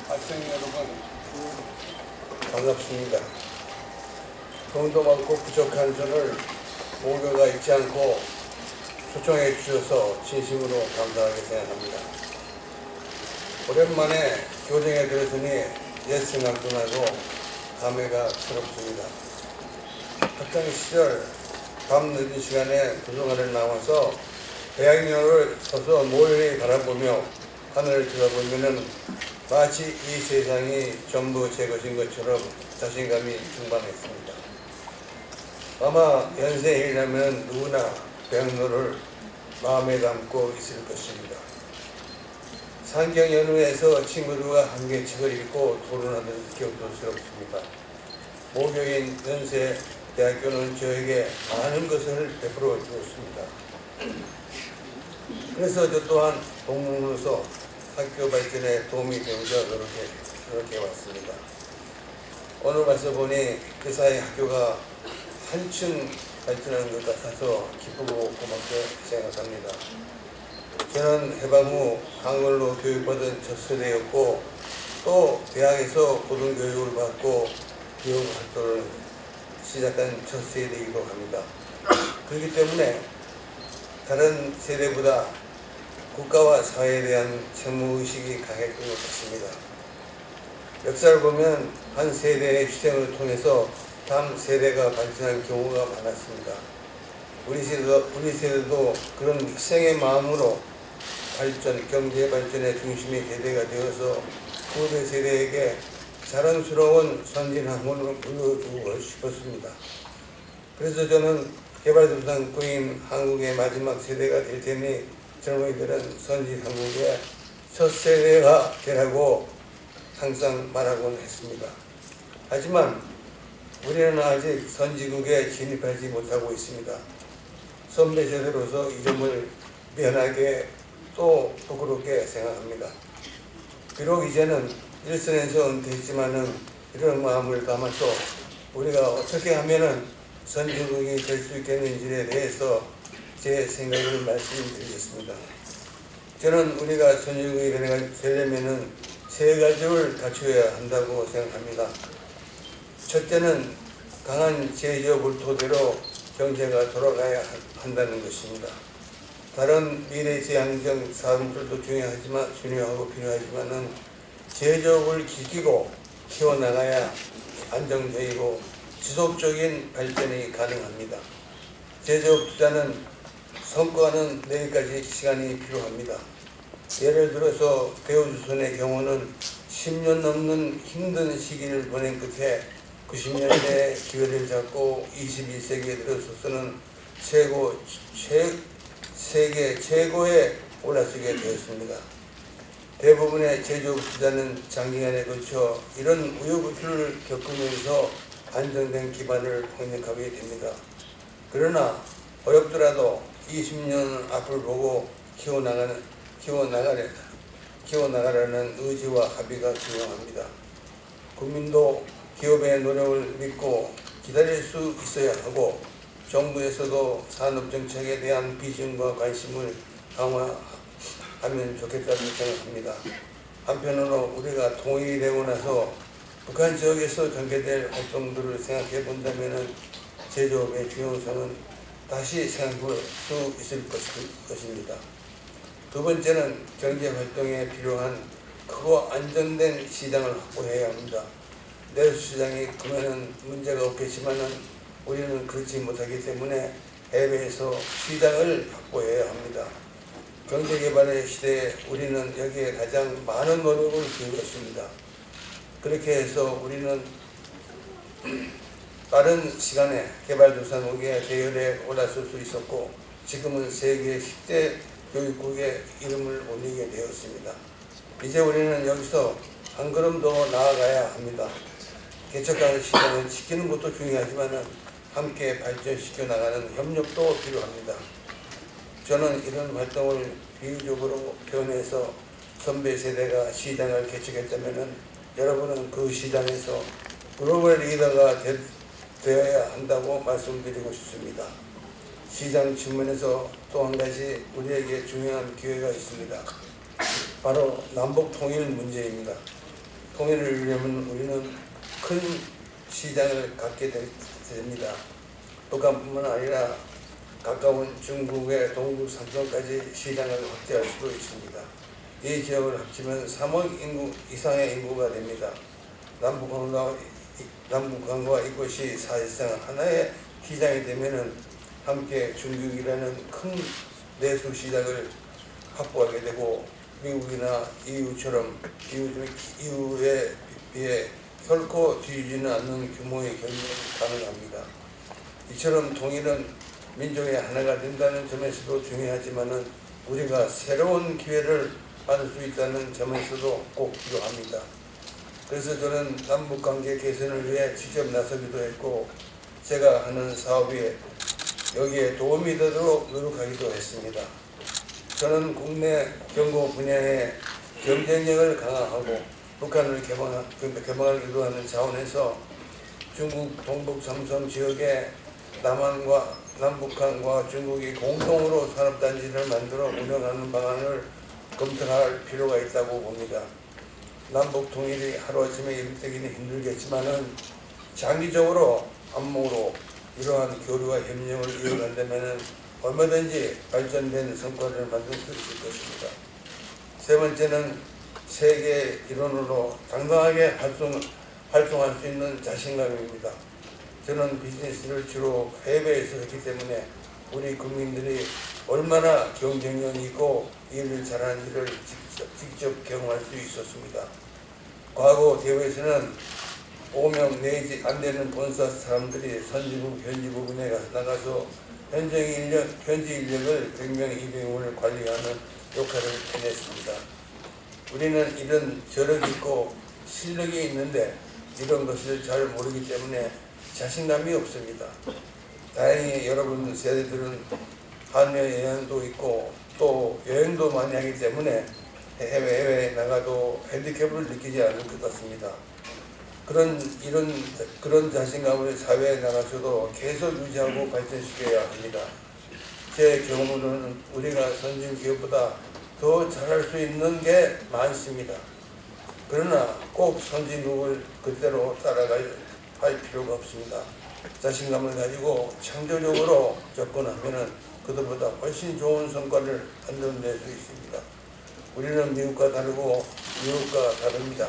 학생 여러분 반갑습니다. 돈도 많고 부족한 저를 모교가 잊지 않고 초청해 주셔서 진심으로 감사하게 생각합니다. 오랜만에 교정에 들었으니 옛 생각도 나고 감회가 새롭습니다. 학창 시절 밤 늦은 시간에 도서관에 나와서 대학로를 서서 멀리 바라보며 하늘을 쳐다보면은 마치 이 세상이 전부 제 것인 것처럼 자신감이 충만했습니다. 아마 연세인이라면 누구나 대학로를 마음에 담고 있을 것입니다. 상경연후에서 친구들과 함께 책을 읽고 토론하던 기억도 새롭습니다. 모교인 연세대학교는 저에게 많은 것을 베풀어 주었습니다. 그래서 저 또한 동문으로서 학교 발전에 도움이 되고자 노력해 왔습니다. 오늘 와서 보니 그 사이 학교가 한층 발전하는 것 같아서 기쁘고 고맙게 생각합니다. 저는 해방 후 한글로 교육받은 첫 세대였고 또 대학에서 고등교육을 받고 교육 활동을 시작한 첫 세대이기도 합니다. 그렇기 때문에 다른 세대보다 국가와 사회에 대한 책무의식이 강했던 것 같습니다. 역사를 보면 한 세대의 희생을 통해서 다음 세대가 발전한 경우가 많았습니다. 우리 세대도 그런 희생의 마음으로 경제 발전의 중심의 세대가 되어서 후대 세대에게 자랑스러운 선진학문을 물려주고 싶었습니다. 그래서 저는 개발도상국인 한국의 마지막 세대가 될 테니 젊은이들은 선진한국의 첫 세대가 되라고 항상 말하곤 했습니다. 하지만 우리는 아직 선진국에 진입하지 못하고 있습니다. 선배 세대로서 이 점을 미안하게 또 부끄럽게 생각합니다. 비록 이제는 일선에서 은퇴했지만은 이런 마음을 담아서 우리가 어떻게 하면은 선진국이 될 수 있겠는지에 대해서 제 생각을 말씀드리겠습니다. 저는 우리가 선진국이 되려면은 세 가지를 갖춰야 한다고 생각합니다. 첫째는 강한 제조업을 토대로 경제가 돌아가야 한다는 것입니다. 다른 미래지향적 사업들도 중요하고 필요하지만은 제조업을 지키고 키워나가야 안정적이고 지속적인 발전이 가능합니다. 제조업 투자는 성과는 내일까지 시간이 필요합니다. 예를 들어서 대우조선의 경우는 10년 넘는 힘든 시기를 보낸 끝에 90년대 기회를 잡고 21세기에 들어서서는 세계 최고에 올라서게 되었습니다. 대부분의 제조업 투자는 장기간에 걸쳐 이런 우여곡절을 겪으면서 안정된 기반을 확립하게 됩니다. 그러나 어렵더라도 20년 앞을 보고 키워나가라는 의지와 합의가 중요합니다. 국민도 기업의 노력을 믿고 기다릴 수 있어야 하고 정부에서도 산업정책에 대한 비전과 관심을 강화하면 좋겠다고 생각합니다. 한편으로 우리가 통일되고 나서 북한 지역에서 전개될 활동들을 생각해 본다면 제조업의 중요성은 다시 생각할 수 있을 것입니다. 두 번째는 경제활동에 필요한 크고 안정된 시장을 확보해야 합니다. 내수시장이 크면 문제가 없겠지만은 우리는 그렇지 못하기 때문에 해외에서 시장을 확보해야 합니다. 경제개발의 시대에 우리는 여기에 가장 많은 노력을 기울였습니다. 그렇게 해서 우리는 빠른 시간에 개발도상국의 대열에 올라설 수 있었고 지금은 세계 10대 교육국의 이름을 올리게 되었습니다. 이제 우리는 여기서 한 걸음 더 나아가야 합니다. 개척하는 시장을 지키는 것도 중요하지만 함께 발전시켜 나가는 협력도 필요합니다. 저는 이런 활동을 비유적으로 표현해서 선배 세대가 시장을 개척했다면 여러분은 그 시장에서 글로벌 리더가 되어야 한다고 말씀드리고 싶습니다. 시장 측면에서 또 한 가지 우리에게 중요한 기회가 있습니다. 바로 남북 통일 문제입니다. 통일을 이루려면 우리는 큰 시장을 갖게 됩니다. 북한뿐만 아니라 가까운 중국의 동북 삼성까지 시장을 확대할 수도 있습니다. 이 지역을 합치면 3억 인구 이상의 인구가 됩니다. 남북한과 이곳이 사실상 하나의 시장이 되면은 함께 중국이라는 큰 내수 시장을 확보하게 되고 미국이나 EU에 비해 결코 뒤지는 않는 규모의 경쟁이 가능합니다. 이처럼 통일은 민족의 하나가 된다는 점에서도 중요하지만은 우리가 새로운 기회를 받을 수 있다는 점에서도 꼭 필요합니다. 그래서 저는 남북관계 개선을 위해 직접 나서기도 했고 제가 하는 사업이 여기에 도움이 되도록 노력하기도 했습니다. 저는 국내 경고 분야의 경쟁력을 강화하고 북한을 개방을 유도하는 차원에서 중국 동북 삼성 지역에 남북한과 중국이 공동으로 산업단지를 만들어 운영하는 방안을 검토할 필요가 있다고 봅니다. 남북 통일이 하루아침에 이루어지기는 힘들겠지만은 장기적으로 안목으로 이러한 교류와 협력을 이어간다면 얼마든지 발전된 성과를 만들 수 있을 것입니다. 세 번째는 세계 일원으로 당당하게 활동할 수 있는 자신감입니다. 저는 비즈니스를 주로 해외에서 했기 때문에 우리 국민들이 얼마나 경쟁력이 있고 일을 잘하는지를 직접 경험할 수 있었습니다. 과거 대회에서는 5명 내지 안 되는 본사 사람들이 선진국 현지부근에 나가서 현지 인력을 100명, 200명을 관리하는 역할을 해냈습니다. 우리는 이런 저력이 있고 실력이 있는데 이런 것을 잘 모르기 때문에 자신감이 없습니다. 다행히 여러분 세대들은 한여 여행도 있고 또 여행도 많이 하기 때문에 해외에 나가도 핸디캡을 느끼지 않을 것 같습니다. 그런 자신감을 사회에 나가서도 계속 유지하고 발전시켜야 합니다. 제 경우는 우리가 선진 기업보다 더 잘할 수 있는 게 많습니다. 그러나 꼭 선진국을 그대로 따라갈 필요가 없습니다. 자신감을 가지고 창조적으로 접근하면 그들보다 훨씬 좋은 성과를 만들어낼 수 있습니다. 우리는 미국과 다르고 미국과 다릅니다.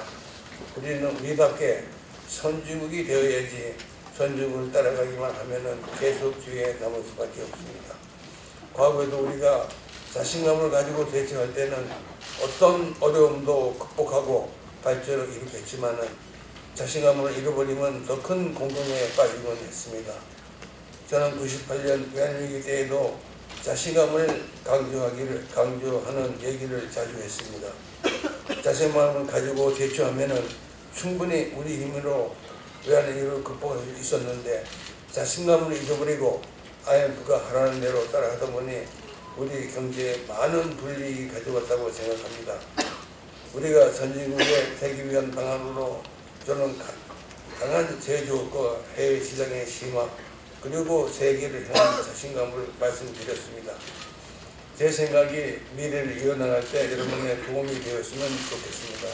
우리는 우리답게 선진국이 되어야지 선진국을 따라가기만 하면 계속 뒤에 남을 수밖에 없습니다. 과거에도 우리가 자신감을 가지고 대처할 때는 어떤 어려움도 극복하고 발전을 이루겠지만은 자신감을 잃어버리면 더 큰 공동에 빠지곤 했습니다. 저는 98년 외환위기 때에도 자신감을 강조하는 얘기를 자주 했습니다. 자신감을 가지고 대처하면은 충분히 우리 힘으로 외환위기를 극복할 수 있었는데 자신감을 잃어버리고 IMF가 하라는 대로 따라하다 보니 우리 경제에 많은 불이익이 가져왔다고 생각합니다. 우리가 선진국에 되기 위한 방안으로 저는 강한 제조업과 해외 시장의 심화 그리고 세계를 향한 자신감을 말씀드렸습니다. 제 생각이 미래를 이어나갈 때 여러분의 도움이 되었으면 좋겠습니다.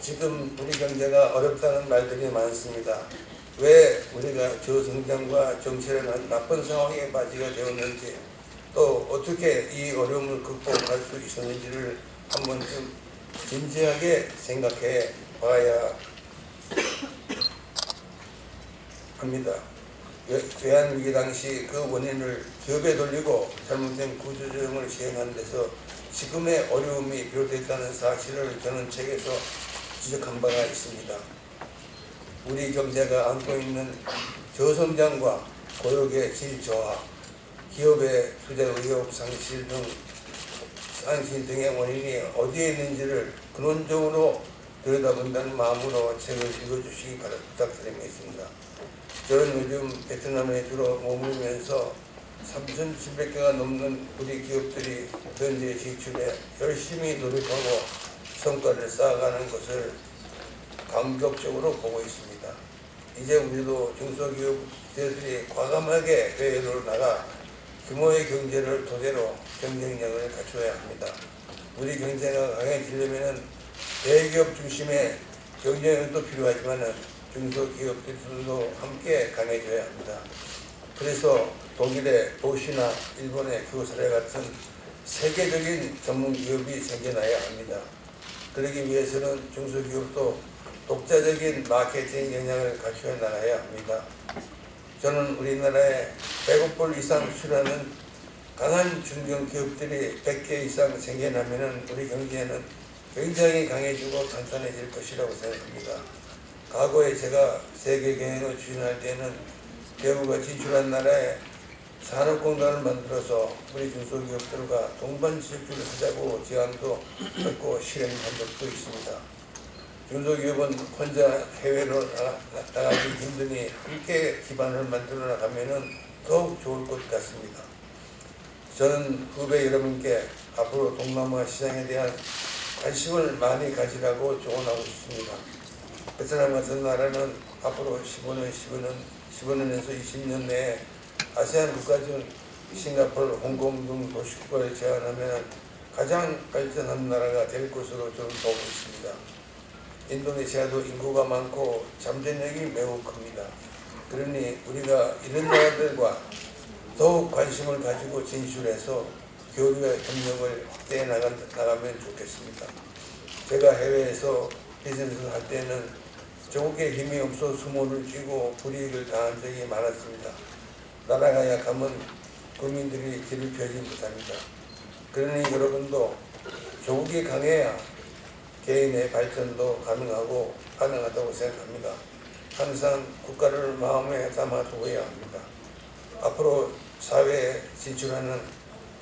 지금 우리 경제가 어렵다는 말들이 많습니다. 왜 우리가 저성장과 정체라는 나쁜 상황에 빠지게 되었는지 또 어떻게 이 어려움을 극복할 수 있었는지를 한번쯤 진지하게 생각해 봐야 합니다. 외환위기 당시 그 원인을 기업에 돌리고 잘못된 구조조정을 시행하는 데서 지금의 어려움이 비롯됐다는 사실을 저는 책에서 지적한 바가 있습니다. 우리 경제가 안고 있는 저성장과 고용의 질 저하, 기업의 투자 의욕 상실 등의 원인이 어디에 있는지를 근원적으로 들여다본다는 마음으로 책을 읽어주시기 부탁드리겠습니다. 저는 요즘 베트남에 주로 머물면서 3,700개가 넘는 우리 기업들이 현재 진출에 열심히 노력하고 성과를 쌓아가는 것을 감격적으로 보고 있습니다. 이제 우리도 중소기업들이 과감하게 해외로 나가 규모의 경제를 토대로 경쟁력을 갖춰야 합니다. 우리 경제가 강해지려면 대기업 중심의 경쟁력도 필요하지만 중소기업들도 함께 강해져야 합니다. 그래서 독일의 보시나 일본의 교사례 같은 세계적인 전문기업이 생겨나야 합니다. 그러기 위해서는 중소기업도 독자적인 마케팅 역량을 갖춰 나가야 합니다. 저는 우리나라에 100억 불 이상 수출하는 강한 중견기업들이 100개 이상 생겨나면 우리 경제는 굉장히 강해지고 탄탄해질 것이라고 생각합니다. 과거에 제가 세계 경영을 추진할 때는 대우가 진출한 나라에 산업공단을 만들어서 우리 중소기업들과 동반 실주를 하자고 제안도 했고 실행한 적도 있습니다. 중소기업은 혼자 해외로 나가기 힘드니 함께 기반을 만들어 나가면 더욱 좋을 것 같습니다. 저는 후배 여러분께 앞으로 동남아 시장에 대한 관심을 많이 가지라고 조언하고 싶습니다. 베트남 같은 나라는 앞으로 15년에서 20년 내에 아세안 국가 중 싱가포르, 홍콩 등 도시국가를 제한하면 가장 발전한 나라가 될 것으로 저는 보고 있습니다. 인도네시아도 인구가 많고 잠재력이 매우 큽니다. 그러니 우리가 이런 나라들과 더욱 관심을 가지고 진출해서 교류와 협력을 확대해 나가면 좋겠습니다. 제가 해외에서 비즈니스를 할 때는 조국의 힘이 없어 수모를 쥐고 불이익을 당한 적이 많았습니다. 나라가 약하면 국민들이 길을 펴지 못합니다. 그러니 여러분도 조국이 강해야 개인의 발전도 가능하다고 생각합니다. 항상 국가를 마음에 담아 두어야 합니다. 앞으로 사회에 진출하는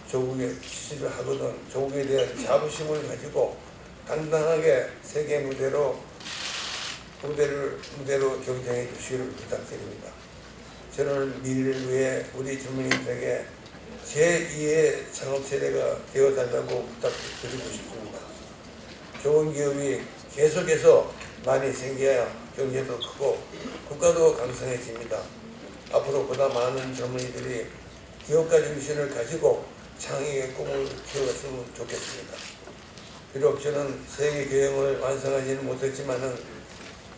조국에 지지를 하거든 조국에 대한 자부심을 가지고 당당하게 세계 무대로 경쟁해 주시기를 부탁드립니다. 저는 미래를 위해 우리 주민들에게 제2의 창업세대가 되어달라고 부탁드리고 싶습니다. 좋은 기업이 계속해서 많이 생겨야 경제도 크고 국가도 강성해집니다. 앞으로 보다 많은 젊은이들이 기업가 정신을 가지고 창의의 꿈을 키워갔으면 좋겠습니다. 비록 저는 세계 경영을 완성하지는 못했지만은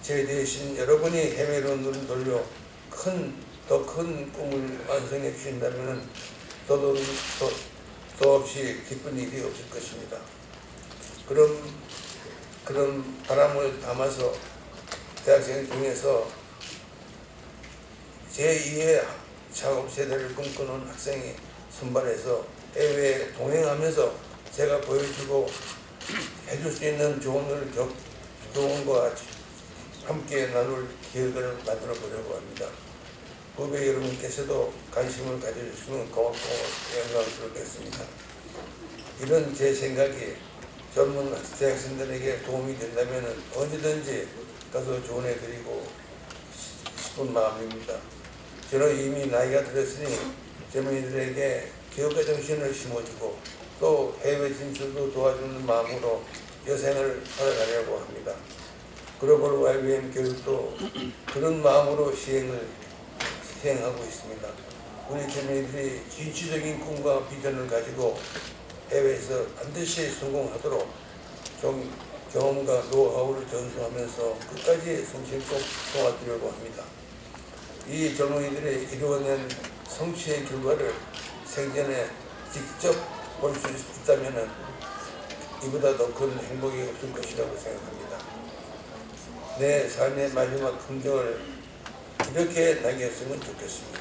제 대신 여러분이 해외로 눈을 돌려 더 큰 꿈을 완성해 주신다면 더없이 기쁜 일이 없을 것입니다. 그런 바람을 담아서 대학생 중에서 제2의 창업세대를 꿈꾸는 학생이 선발해서 해외에 동행하면서 제가 보여주고 해줄 수 있는 조언과 함께 나눌 기획을 만들어 보려고 합니다. 후배 여러분께서도 관심을 가져주시면 고맙고 영광스럽겠습니다. 이런 제 생각이 젊은 대학생들에게 도움이 된다면 언제든지 가서 조언해드리고 싶은 마음입니다. 저는 이미 나이가 들었으니 젊은이들에게 기업가 정신을 심어주고 또 해외 진출도 도와주는 마음으로 여생을 살아가려고 합니다. 글로벌 YBM 교육도 그런 마음으로 시행하고 있습니다. 우리 젊은이들이 진취적인 꿈과 비전을 가지고 해외에서 반드시 성공하도록 좀 경험과 노하우를 전수하면서 끝까지 성실껏 도와주려고 합니다. 이 젊은이들이 이루어낸 성취의 결과를 생전에 직접 볼 수 있다면 이보다 더 큰 행복이 없을 것이라고 생각합니다. 내 삶의 마지막 풍경을 이렇게 남겼으면 좋겠습니다.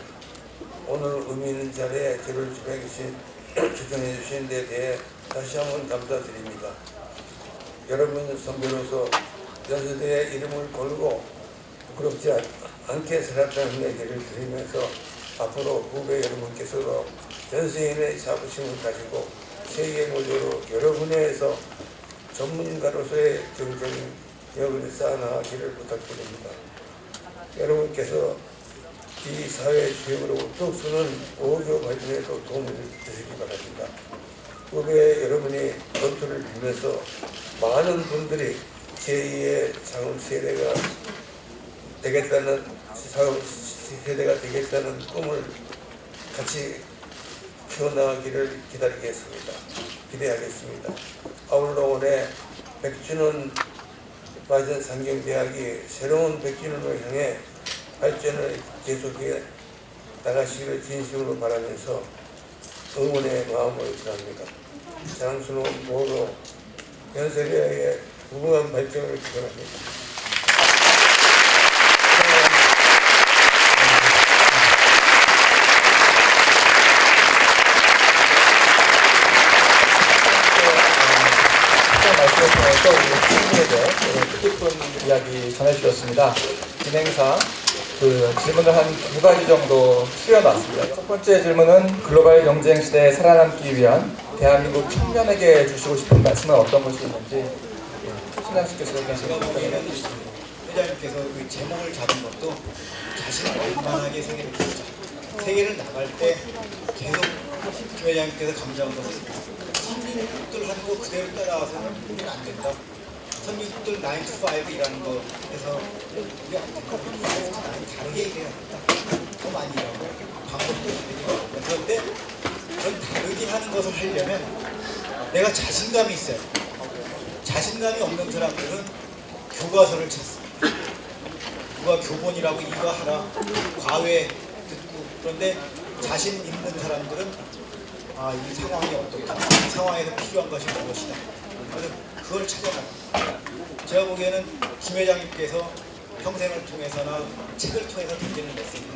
오늘 의미 있는 자리에 저를 초청해 주신 데 대해 다시 한번 감사드립니다. 여러분 선배로서 연세대의 이름을 걸고 부끄럽지 않게 살았다는 얘기를 드리면서 앞으로 후배 여러분께서도 전세인의 자부심을 가지고 세계 무대로 여러 분야에서 전문가로서의 역을 쌓아나가기를 부탁드립니다. 여러분께서 이 사회 지역으로 우뚝 서는 오교 발전에도 도움을 주시기 바랍니다. 후배 여러분이 전투를 빌면서 많은 분들이 제2의 장흥 세대가 되겠다는 꿈을 같이 키워나가기를 기대하겠습니다. 아울러 올해 100주년 발전 상경대학이 새로운 100주년을 향해 발전을 계속해 나가시기를 진심으로 바라면서 응원의 마음을 전합니다. 장수는 모두 연세대학의 무궁한 발전을 기원합니다. 말씀을 통해서 우리 친구에 대해 뜻깊은 이야기 전해주셨습니다. 진행상 질문을 한 2가지 정도 수여놨습니다. 첫 번째 질문은 글로벌 경쟁 시대에 살아남기 위한 대한민국 청년에게 주시고 싶은 말씀은 어떤 것이 있는지 신장식께서 제가 보기에는 회장님께서 그 제목을 잡은 것도 자신을 원만하게 세계를 보자. 세계를 나갈 때 계속 김 회장님께서 감정한 것은 선진국들 하는 거 그대로 따라와서는 우리는 안 된다. 선진국들 9 to 5 일하는 거 해서 우리 안 된다. 나는 다르게 일해야 된다. 더 많이 일하고 방법도 다르게 하고. 그런데 그런 다르게 하는 것을 하려면 내가 자신감이 있어요. 자신감이 없는 사람들은 교과서를 찾습니다. 누가 교본이라고 이거 하라 과외 듣고. 그런데 자신 있는 사람들은 이 상황이 어떻게, 이 상황에서 필요한 것이 무엇이다. 그래서 그걸 찾아갑니다. 제가 보기에는 김 회장님께서 평생을 통해서나 책을 통해서 던지는 메시지는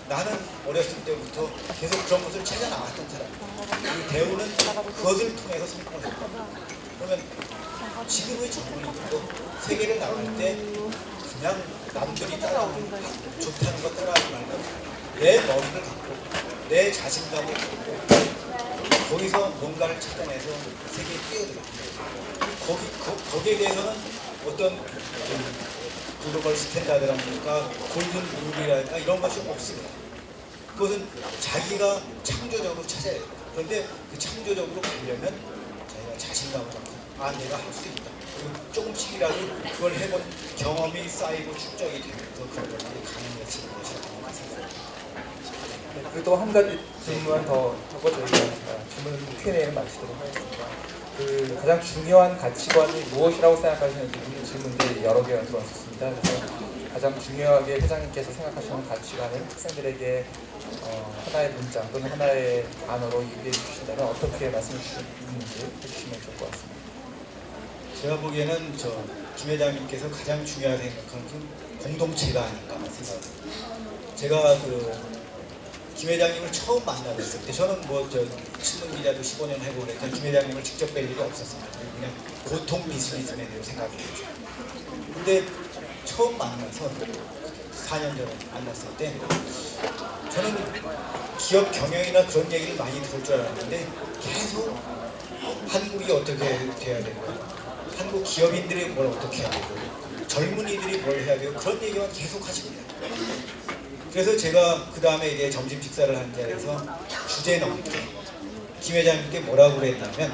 나는 어렸을 때부터 계속 그런 것을 찾아 나갔던 사람이에요. 이 대우는 그것을 통해서 성공을 했다. 그러면 지금의 젊은이들도 세계를 나갈 때 그냥 남들이 따라하는 거, 좋다는 거 따라하지 말고 내 머리를 갖고 내 자신감을 갖고 거기서 뭔가를 찾아내서 세계에 뛰어들어요. 거기에 대해서는 어떤 글로벌 스탠다드라든가 골든 룰이라든가 이런 것이 없습니다. 그것은 자기가 창조적으로 찾아야 돼요. 그런데 그 창조적으로 가려면 자기가 자신감을 갖고 내가 할 수 있다. 그리고 조금씩이라도 그걸 해본 경험이 쌓이고 축적이 되면서 그런 것들이 가능해지는 것이라고 생각합니다. 그리고 또 한 가지 질문 더 하고 저희가 질문 Q&A를 마치도록 하겠습니다. 가장 중요한 가치관이 무엇이라고 생각하시는지 질문들이 여러 개가 들어왔습니다. 그래서 가장 중요하게 회장님께서 생각하시는 가치관을 학생들에게 하나의 문장 또는 하나의 단어로 얘기해 주신다면 어떻게 말씀해 주시는지 해주시면 좋을 것 같습니다. 제가 보기에는 김 회장님께서 가장 중요하게 생각하는 건 공동체가 아닌가 생각합니다. 제가 김 회장님을 처음 만나뵀을 때 저는 신문 기자도 15년 해보고 그랬더니 김 회장님을 직접 뵐 일이 없었습니다. 그냥 보통 비즈니스맨으로 생각했죠. 근데 처음 만나서 4년 전에 만났을 때 저는 기업 경영이나 그런 얘기를 많이 들을 줄 알았는데 계속 한국이 어떻게 돼야 되고 한국 기업인들이 뭘 어떻게 해야 되고 젊은이들이 뭘 해야 되고 그런 얘기만 계속 하십니다. 그래서 제가 그 다음에 이제 점심 식사를 한 자리에서 주제 넘게 김 회장님께 뭐라고 그랬냐면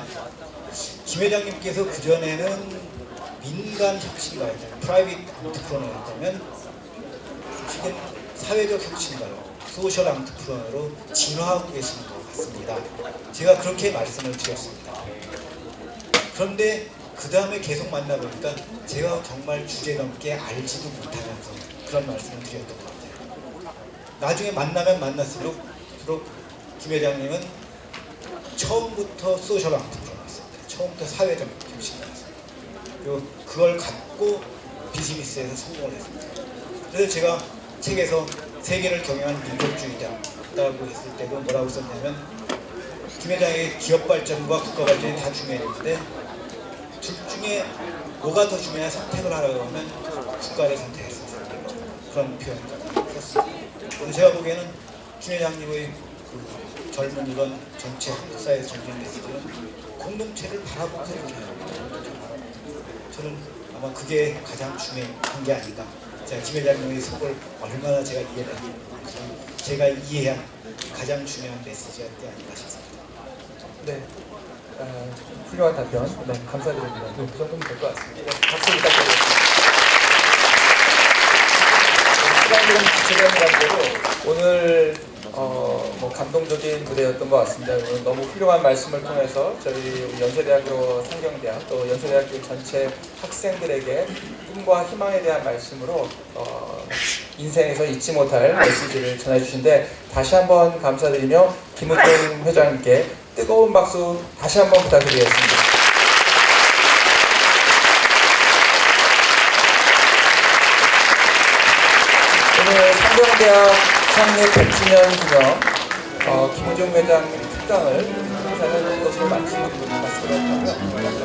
김 회장님께서 그전에는 민간 혁신가였다면 프라이빗 안트프로너였다면 지금 사회적 혁신가로 소셜 안트프로너로 진화하고 계시는 것 같습니다. 제가 그렇게 말씀을 드렸습니다. 그런데 그 다음에 계속 만나보니까 제가 정말 주제 넘게 알지도 못하면서 그런 말씀을 드렸던 것 같아요. 나중에 만나면 만날수록 김 회장님은 처음부터 소셜 안트프로너였습니다. 처음부터 사회적 혁신가였습니다. 그리고 그걸 갖고 비즈니스에서 성공을 했습니다. 그래서 제가 책에서 세계를 경영한 민족주의자라고 했을 때도 뭐라고 썼냐면 김 회장의 기업 발전과 국가 발전이 다 중요했는데 둘 중에 뭐가 더 중요한 선택을 하라고 하면 국가를 선택했습니다. 그런 표현까지 썼습니다. 그래서 제가 보기에는 김 회장님의 젊은 이런 전체 한국 사회에서 전개된 메시지는 공동체를 바라보면서 이렇게 해요. 저는 아마 아마 그게 가장 중요한 게 아닌가. 제가 김 회장님의 속을 얼마나 제가 이해를 했는지 제가 이해한 가장 중요한 메시지였지 아닌가 싶습니다. 네, 훌륭한 답변. 네, 감사드립니다. 네, 그 정도면 될 것 같습니다. 네, 박수 부탁드리겠습니다. 시간적인 관계로 오늘 뭐 감동적인 무대였던 것 같습니다. 오늘 너무 훌륭한 말씀을 통해서 저희 우리 연세대학교 상경대학 또 연세대학교 전체 학생들에게 꿈과 희망에 대한 말씀으로 인생에서 잊지 못할 메시지를 전해주신데 다시 한번 감사드리며 김우중 회장님께 뜨거운 박수 다시 한번 부탁드리겠습니다. 오늘 상경대학 창립 100주년 기념 김우중 회장 특강을 행사는 이것으로 마치는 것으로 하고요.